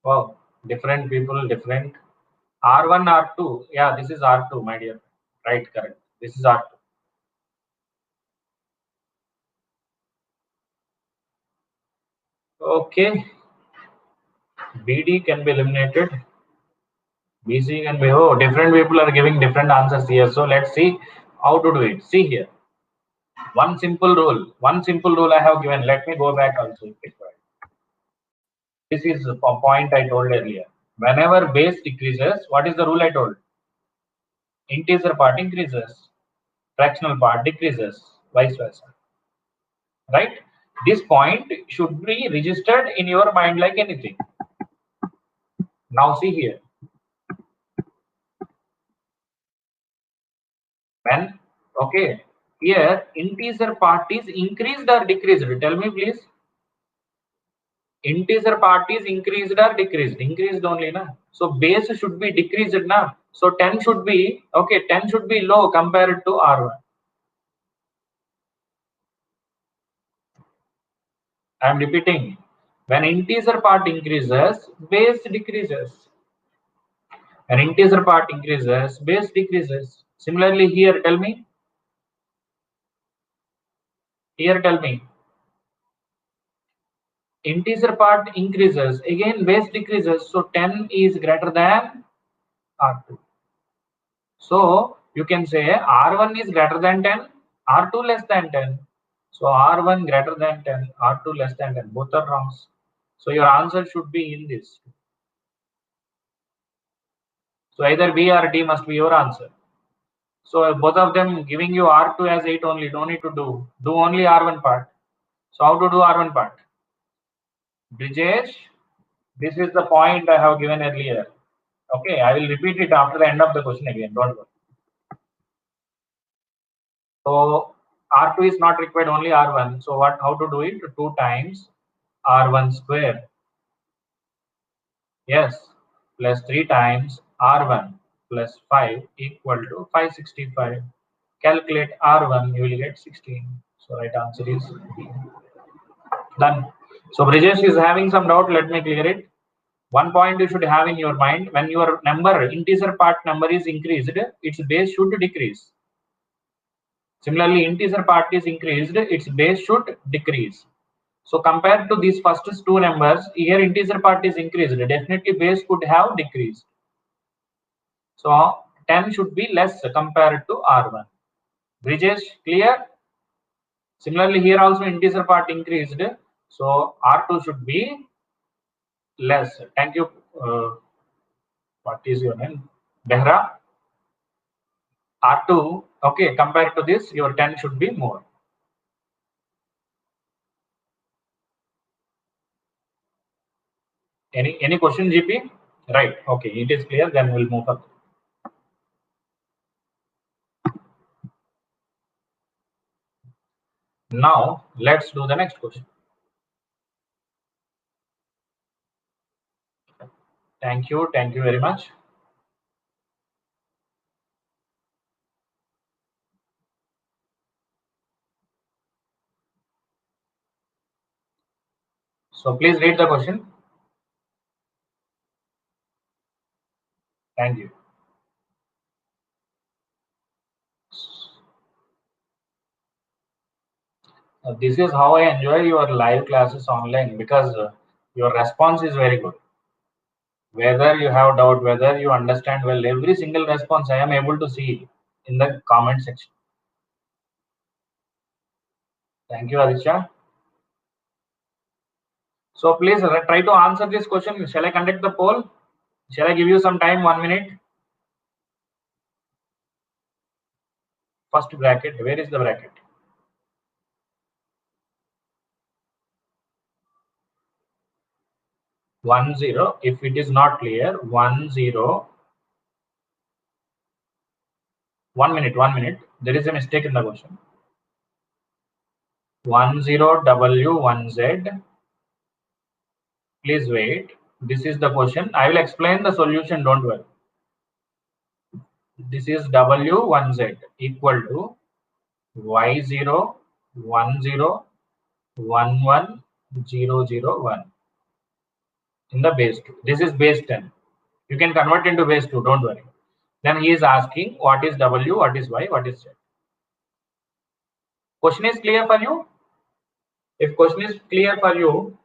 S1: Wow, different people, different. R1, R2. Yeah, this is R2, my dear. Right, correct. This is R2. Okay. BD can be eliminated. BC can be, oh, different people are giving different answers here. So let's see how to do it. See here. One simple rule I have given. Let me go back also if required. This is a point I told earlier. Whenever base decreases, what is the rule I told? Integer part increases, fractional part decreases, vice versa. Right? This point should be registered in your mind like anything. Now see here. When, okay, here integer part is increased or decreased? Tell me please. Integer part is increased or decreased? Increased only, na? So base should be decreased, na? So 10 should be, okay, 10 should be low compared to R1. I am repeating. When integer part increases, base decreases. When integer part increases, base decreases. Similarly here, tell me. Here, tell me. Integer part increases, again base decreases. So 10 is greater than R2. So you can say R1 is greater than 10, R2 less than 10. So R1 greater than 10, R2 less than 10. Both are wrong. So your answer should be in this. So either B or D must be your answer. So both of them giving you R2 as 8 only. Don't need to do. Do only R1 part. So how to do R1 part? Brijesh, this is the point I have given earlier. Okay, I will repeat it after the end of the question again. Don't worry. So R2 is not required, only R1. So what? How to do it? 2 times R1 square. Yes, plus 3 times R1 plus 5 equal to 565. Calculate R1, you will get 16. So right answer is B. Done. So Brijesh is having some doubt. Let me clear it. One point you should have in your mind: when your number, integer part number is increased, its base should decrease. Similarly, integer part is increased, its base should decrease. So compared to these first two numbers, here integer part is increased. Definitely base could have decreased. So 10 should be less compared to R1. Bridges clear? Similarly, here also integer part increased. So R2 should be less. Thank you. What is your name? Behra? R2. Okay, compared to this, your 10 should be more. Any question, GP? Right. Okay, it is clear. Then we'll move up. Now let's do the next question. Thank you very much. So please read the question. Thank you. This is how I enjoy your live classes online, because your response is very good. Whether you have doubt, whether you understand well, every single response I am able to see in the comment section. Thank you, Aditya. So please try to answer this question. Shall I conduct the poll? Shall I give you some time, 1 minute? First bracket, where is the bracket? 1 0. If it is not clear, 1 0. 1 minute, 1 minute. There is a mistake in the question. 10W1Z. Please wait. This is the question. I will explain the solution. Don't worry. This is W1Z equal to Y0 10 11 001 in the base 2. This is base 10. You can convert into base 2. Don't worry. Then he is asking what is W, what is Y, what is Z. Question is clear for you? If question is clear for you,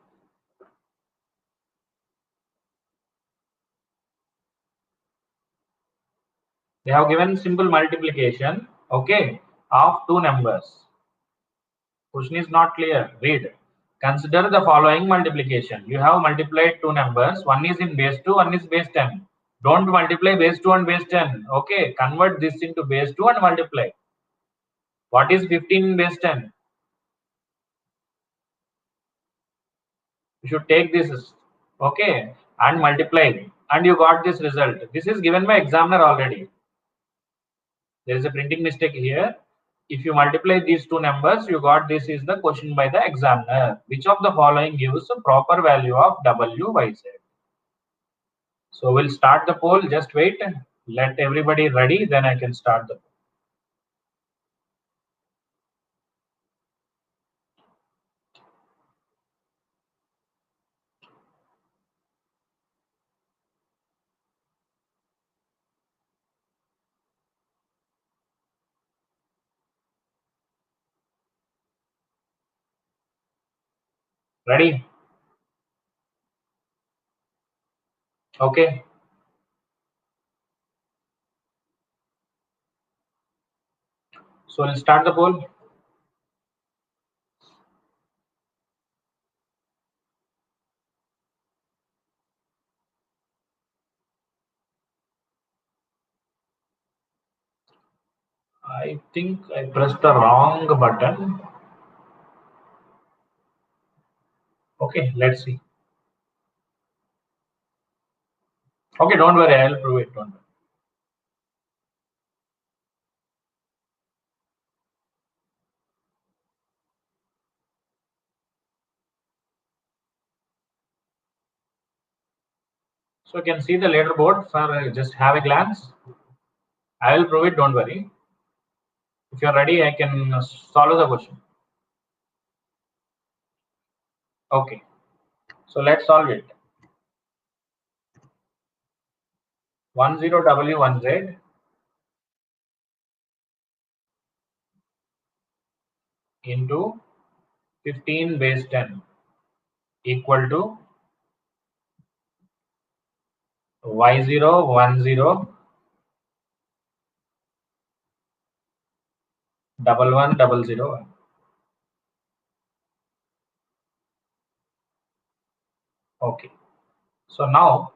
S1: they have given simple multiplication, okay, of two numbers. Question is not clear. Read. Consider the following multiplication. You have multiplied two numbers. One is in base 2, one is base 10. Don't multiply base 2 and base 10. Okay, convert this into base 2 and multiply. What is 15 in base 10? You should take this, okay, and multiply. And you got this result. This is given by examiner already. There is a printing mistake here. If you multiply these two numbers, you got this is the question by the examiner. Which of the following gives a proper value of W by Z? So we'll start the poll. Just wait. Let everybody ready. Then I can start the poll. Ready? Okay. So we'll start the poll. I think I pressed the wrong button. Okay, let's see. Okay, don't worry. I'll prove it. Don't worry. So you can see the leaderboard for just have a glance. I will prove it. Don't worry. If you're ready, I can solve the question. Okay. So let's solve it. 10W1Z into 15 base 10. equal to y0 10 11 001. Okay. So now,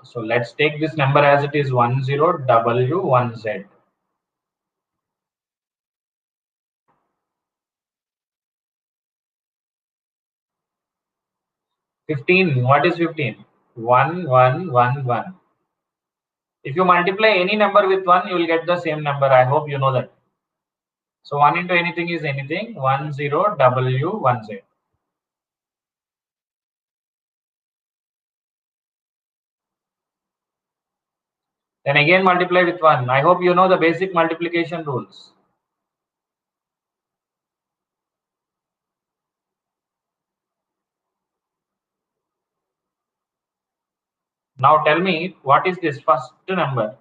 S1: so let's take this number as it is 10W1Z. 15. What is 15? 1 1 1 1. If you multiply any number with 1, you will get the same number. I hope you know that. So 1 into anything is anything. 10W1Z. Then again multiply with 1. I hope you know the basic multiplication rules. Now tell me, what is this first number?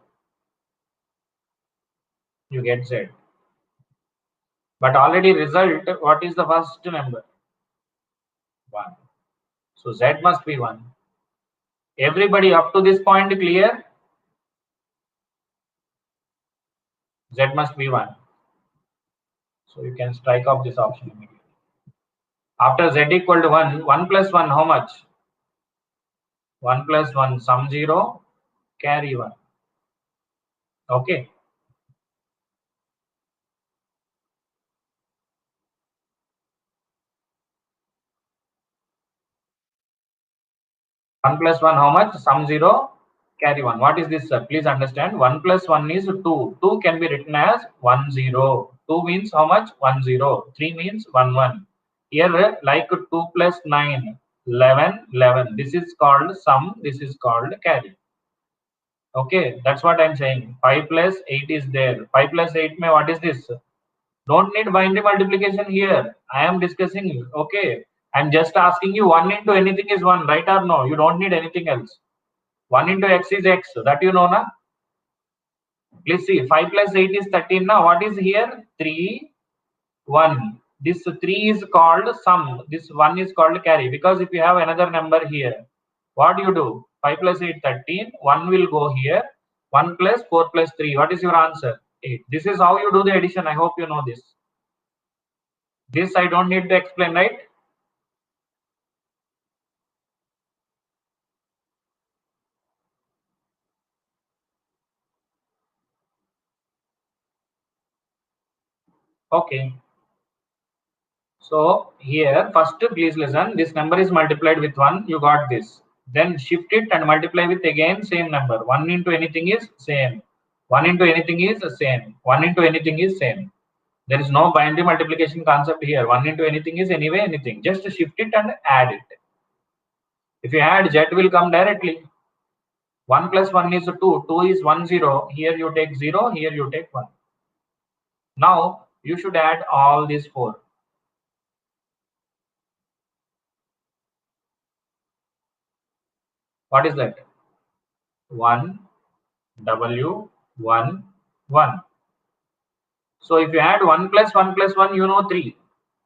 S1: You get Z. But already result, what is the first number? 1. So Z must be 1. Everybody up to this point clear? Z must be 1. So you can strike off this option immediately. After Z equal to 1, 1 plus 1, how much? 1 plus 1, sum 0, carry 1. Okay. 1 plus 1, how much? Sum 0, carry 1. What is this, sir? Please understand. 1 plus 1 is 2. 2 can be written as 1 0. 2 means how much? 1 0. 3 means 1 1. Here, like 2 plus 9, 11, 11. This is called sum. This is called carry. Okay, that's what I'm saying. 5 plus 8 is there. 5 plus 8, mein, what is this? Don't need binary multiplication here. I am discussing. Okay, I'm just asking you 1 into anything is 1, right or no? You don't need anything else. 1 into x is x. That you know, na? Please see. 5 plus 8 is 13. Now, what is here? 3, 1. This 3 is called sum. This 1 is called carry. Because if you have another number here, what do you do? 5 plus 8, 13. 1 will go here. 1 plus 4 plus 3. What is your answer? 8. This is how you do the addition. I hope you know this. This I don't need to explain, right? Okay. So here, first please listen. This number is multiplied with 1. You got this. Then shift it and multiply with again same number. 1 into anything is same. 1 into anything is same. 1 into anything is same. There is no binary multiplication concept here. 1 into anything is anyway anything. Just shift it and add it. If you add, Z will come directly. 1 plus 1 is 2. 2 is 1 0. Here you take 0. Here you take 1. Now you should add all these 4. What is that? 1 W 1 1. So if you add 1 plus 1 plus 1, you know 3.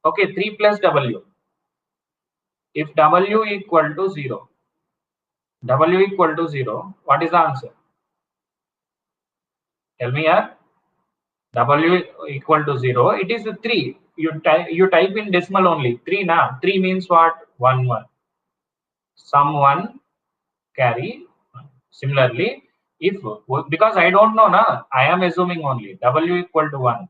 S1: Okay, 3 plus W. If W equal to 0, W equal to 0, what is the answer? Tell me here. W equal to 0, it is 3. You type in decimal only. 3 now. 3 means what? 1 1. Sum 1, carry 1. Similarly, if, because I don't know, na, I am assuming only W equal to 1.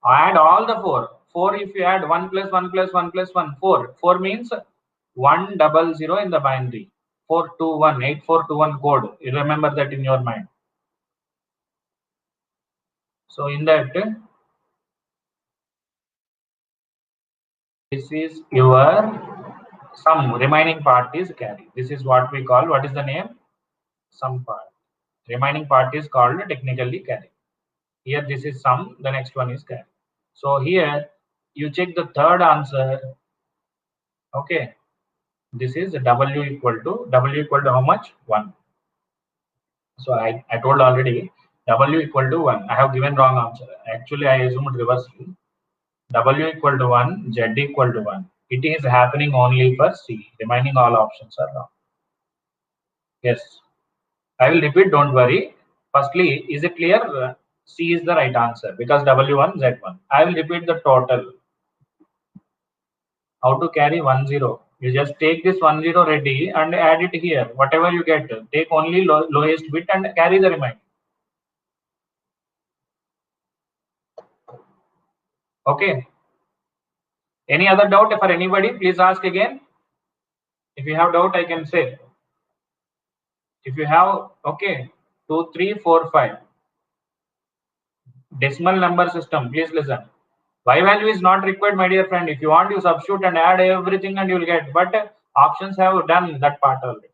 S1: Add all the 4. 4, if you add 1 plus 1 plus 1 plus 1, 4. 4 means 100 in the binary. 421, 8421 code. You remember that in your mind. So in that, this is your sum. Remaining part is carry. This is what we call, what is the name? Sum part. Remaining part is called technically carry. Here this is sum, the next one is carry. So here you check the third answer. Okay. This is W equal to how much? 1. So I told already W equal to 1. I have given wrong answer. Actually, I assumed reversely. W equal to 1, Z equal to 1. It is happening only for C. Remaining all options are wrong. Yes. I will repeat, don't worry. Firstly, is it clear? C is the right answer because W1, Z1. I will repeat the total. How to carry 10? You just take this 10 ready and add it here. Whatever you get, take only lowest bit and carry the remainder. Okay. Any other doubt for anybody? Please ask again. If you have doubt, I can say. If you have, okay, 2, 3, 4, 5. Decimal number system, please listen. Y value is not required, my dear friend. If you want, you substitute and add everything and you will get. But options have done that part already.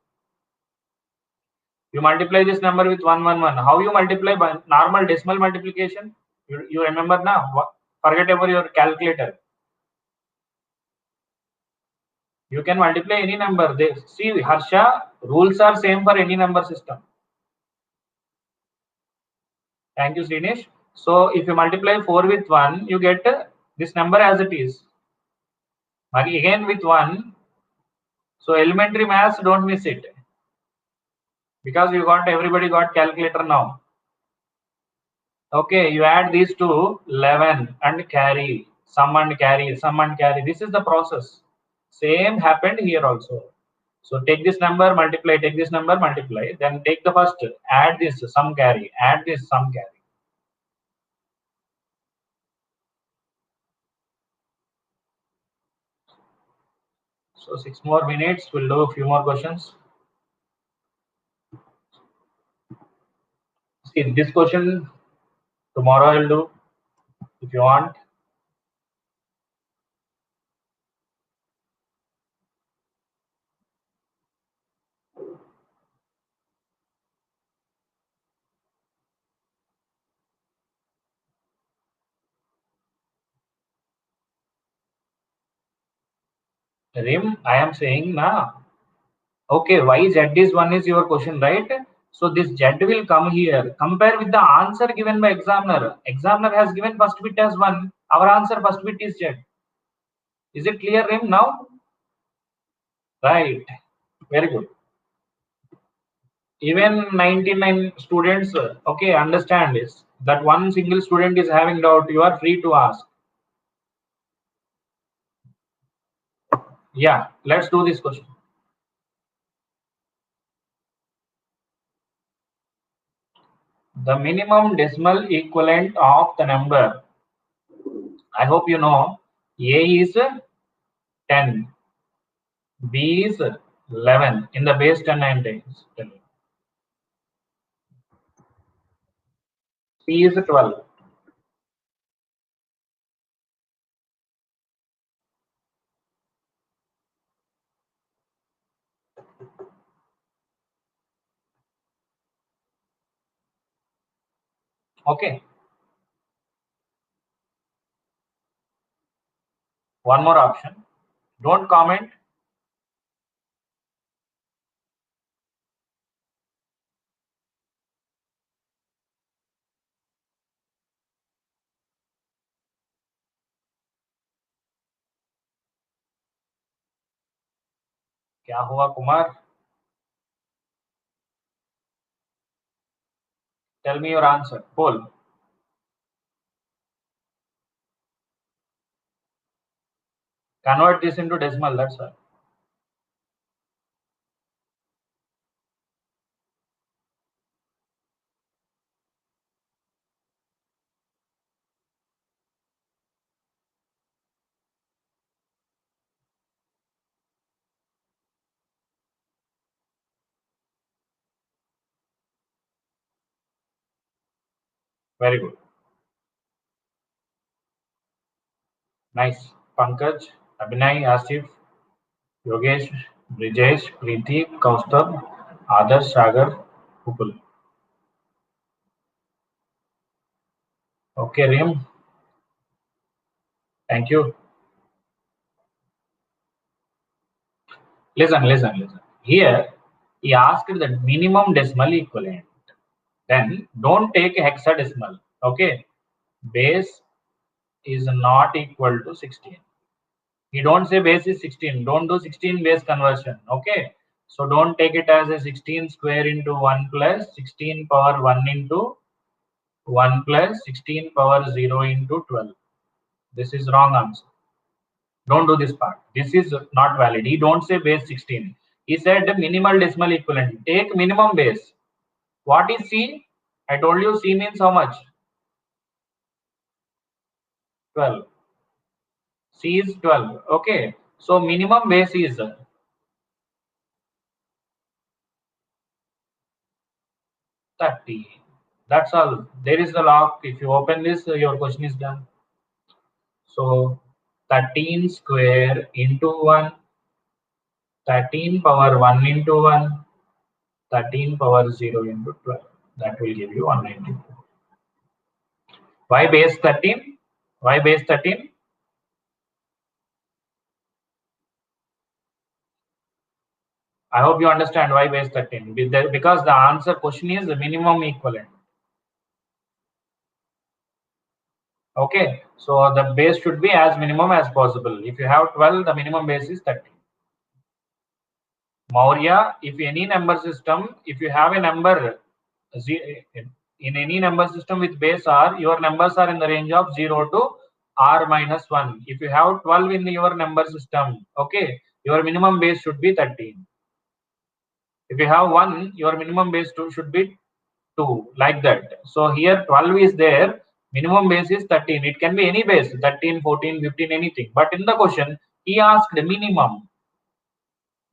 S1: You multiply this number with 1, 1, 1. How you multiply? By normal decimal multiplication? You remember now? Forget about your calculator. You can multiply any number. See, Harsha, rules are same for any number system. Thank you, Srinesh. So if you multiply 4 with 1, you get this number as it is. Again with 1. So elementary maths, don't miss it. Because everybody got calculator now. Okay, you add these two, 11 and carry, sum and carry, sum and carry. This is the process. Same happened here also. So take this number, multiply, take this number, multiply. Then take the first, add this, sum carry, add this, sum carry. So 6 more minutes, we'll do a few more questions. See, this question tomorrow I'll do if you want. Rim, I am saying now. Okay, why Z is 1 is your question, right? So this Z will come here. Compare with the answer given by examiner. Examiner has given first bit as 1. Our answer first bit is Z. Is it clear, Rim, now? Right. Very good. Even 99 students, okay, understand this. That one single student is having doubt. You are free to ask. Yeah, let's do this question. The minimum decimal equivalent of the number, I hope you know, A is 10, B is 11 in the base 10 and 10. C is 12. Okay. One more option. Don't comment. क्या हुआ Kumar? Tell me your answer. Poll. Convert this into decimal. That's all. Very good. Nice. Pankaj, Abhinay, Asif, Yogesh, Brijesh, Preeti, Kaustubh, Adarsh, Sagar, Upul. Okay, Rim. Thank you. Listen. Here, he asked the minimum decimal equivalent. Then don't take hexadecimal. Okay, base is not equal to 16. You don't say base is 16. Don't do 16 base conversion. Okay, so don't take it as a 16 square into 1 plus 16 power 1 into 1 plus 16 power 0 into 12. This is wrong answer. Don't do this part. This is not valid. He don't say base 16. He said the minimal decimal equivalent. Take minimum base. What is C? I told you C means how much? 12. C is 12. Okay. So minimum base is 30. That's all. There is the lock. If you open this, your question is done. So 13 square into 1, 13 power 1 into 1, 13 power 0 into 12. That will give you 192. Why base 13? Why base 13? I hope you understand why base 13. Because the answer question is the minimum equivalent. Okay, so the base should be as minimum as possible. If you have 12, the minimum base is 13. Maurya, if any number system, if you have a number in any number system with base r, your numbers are in the range of 0 to r minus 1. If you have 12 in your number system, okay, your minimum base should be 13. If you have 1, your minimum base should be 2, like that. So here 12 is there, minimum base is 13. It can be any base, 13, 14, 15, anything. But in the question, he asked minimum.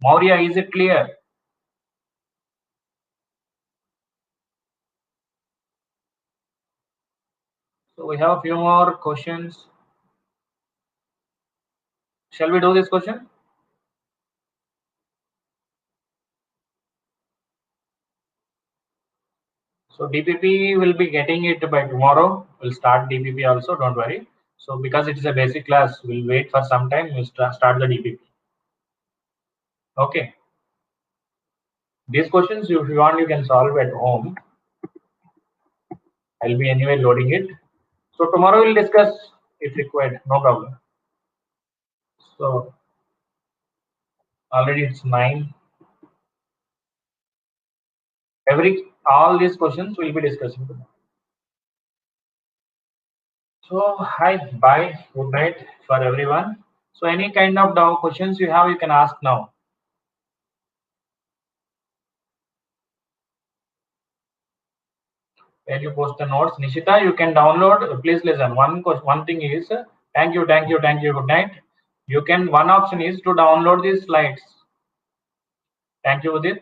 S1: Maurya, is it clear? So we have a few more questions. Shall we do this question? So DPP will be getting it by tomorrow. We'll start DPP also, don't worry. So because it is a basic class, we'll wait for some time. We'll start the DPP. Okay. These questions, if you want, you can solve at home. I'll be anyway loading it. So tomorrow we'll discuss if required, no problem. So already it's 9. All these questions we'll be discussing tomorrow. So hi, bye, good night for everyone. So any kind of questions you have, you can ask now. When you post the notes, Nishita, you can download. Please listen. One thing is, thank you. Good night. You can. One option is to download these slides. Thank you, Udit.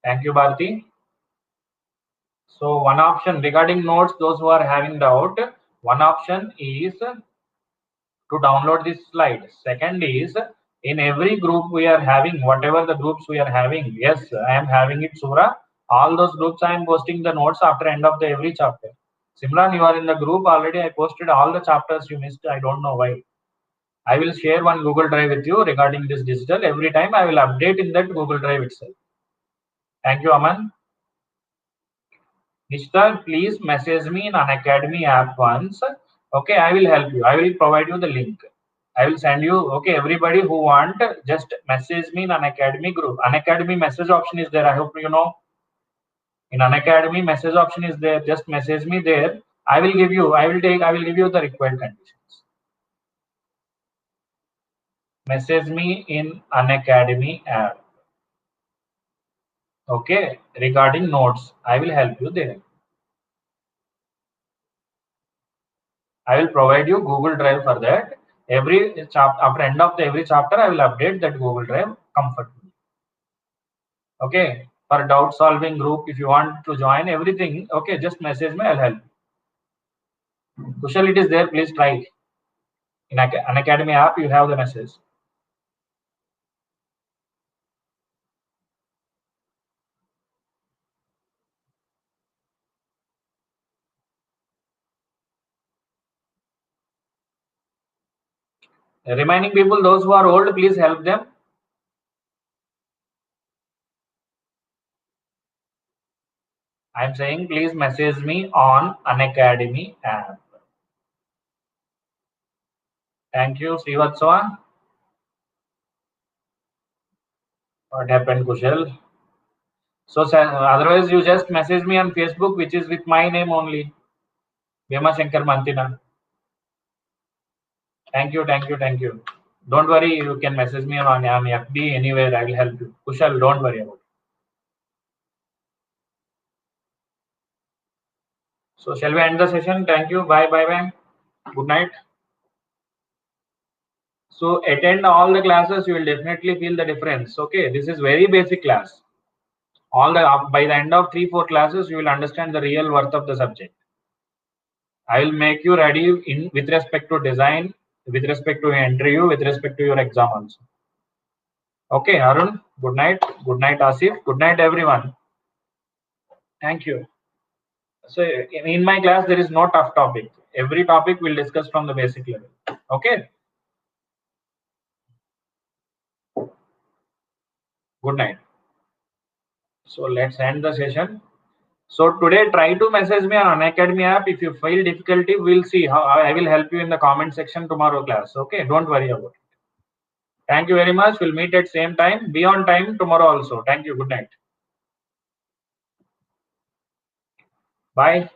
S1: Thank you, Bharti. So one option regarding notes, those who are having doubt, one option is to download this slide. Second is, in every group we are having, whatever the groups we are having, yes, I am having it, Surah. All those groups I am posting the notes after end of the every chapter. Simran, you are in the group already. I posted all the chapters you missed. I don't know why. I will share one Google Drive with you regarding this digital. Every time I will update in that Google Drive itself. Thank you, Aman. Nishtar, please message me in Unacademy app once. Okay, I will help you. I will provide you the link. I will send you. Okay, everybody who want, just message me in Unacademy group. Unacademy message option is there. I hope you know. In Unacademy message option is there. Just message me there. I will give you. I will give you the required conditions. Message me in Unacademy app. Okay, regarding notes, I will help you there. I will provide you Google Drive for that. Every chapter, after end of every chapter, I will update that Google Drive comfortably. Okay, for doubt solving group, if you want to join everything, okay, just message me. I'll help. Kushal, it is there. Please try. In Unacademy app, you have the message. Remaining people, those who are old, please help them. I'm saying please message me on Unacademy app. Thank you, Srivatsava. What happened, Kushal? So otherwise you just message me on Facebook, which is with my name only, Bhima Shankar Mantina. Thank you, thank you, thank you. Don't worry, you can message me on FB anywhere. I will help you. Kushal, don't worry about it. So shall we end the session? Thank you. Bye, bye, bye. Good night. So attend all the classes. You will definitely feel the difference. Okay, this is very basic class. All the by the end of 3-4 classes, you will understand the real worth of the subject. I will make you ready in with respect to design, with respect to interview, with respect to your exam also. Okay, Arun. Good night. Good night, Asif. Good night, everyone. Thank you. So in my class, there is no tough topic. Every topic we'll discuss from the basic level. Okay. Good night. So let's end the session. So today, try to message me on Unacademy app. If you feel difficulty, we'll see how I will help you in the comment section tomorrow class. Okay, don't worry about it. Thank you very much. We'll meet at same time. Be on time tomorrow also. Thank you. Good night. Bye.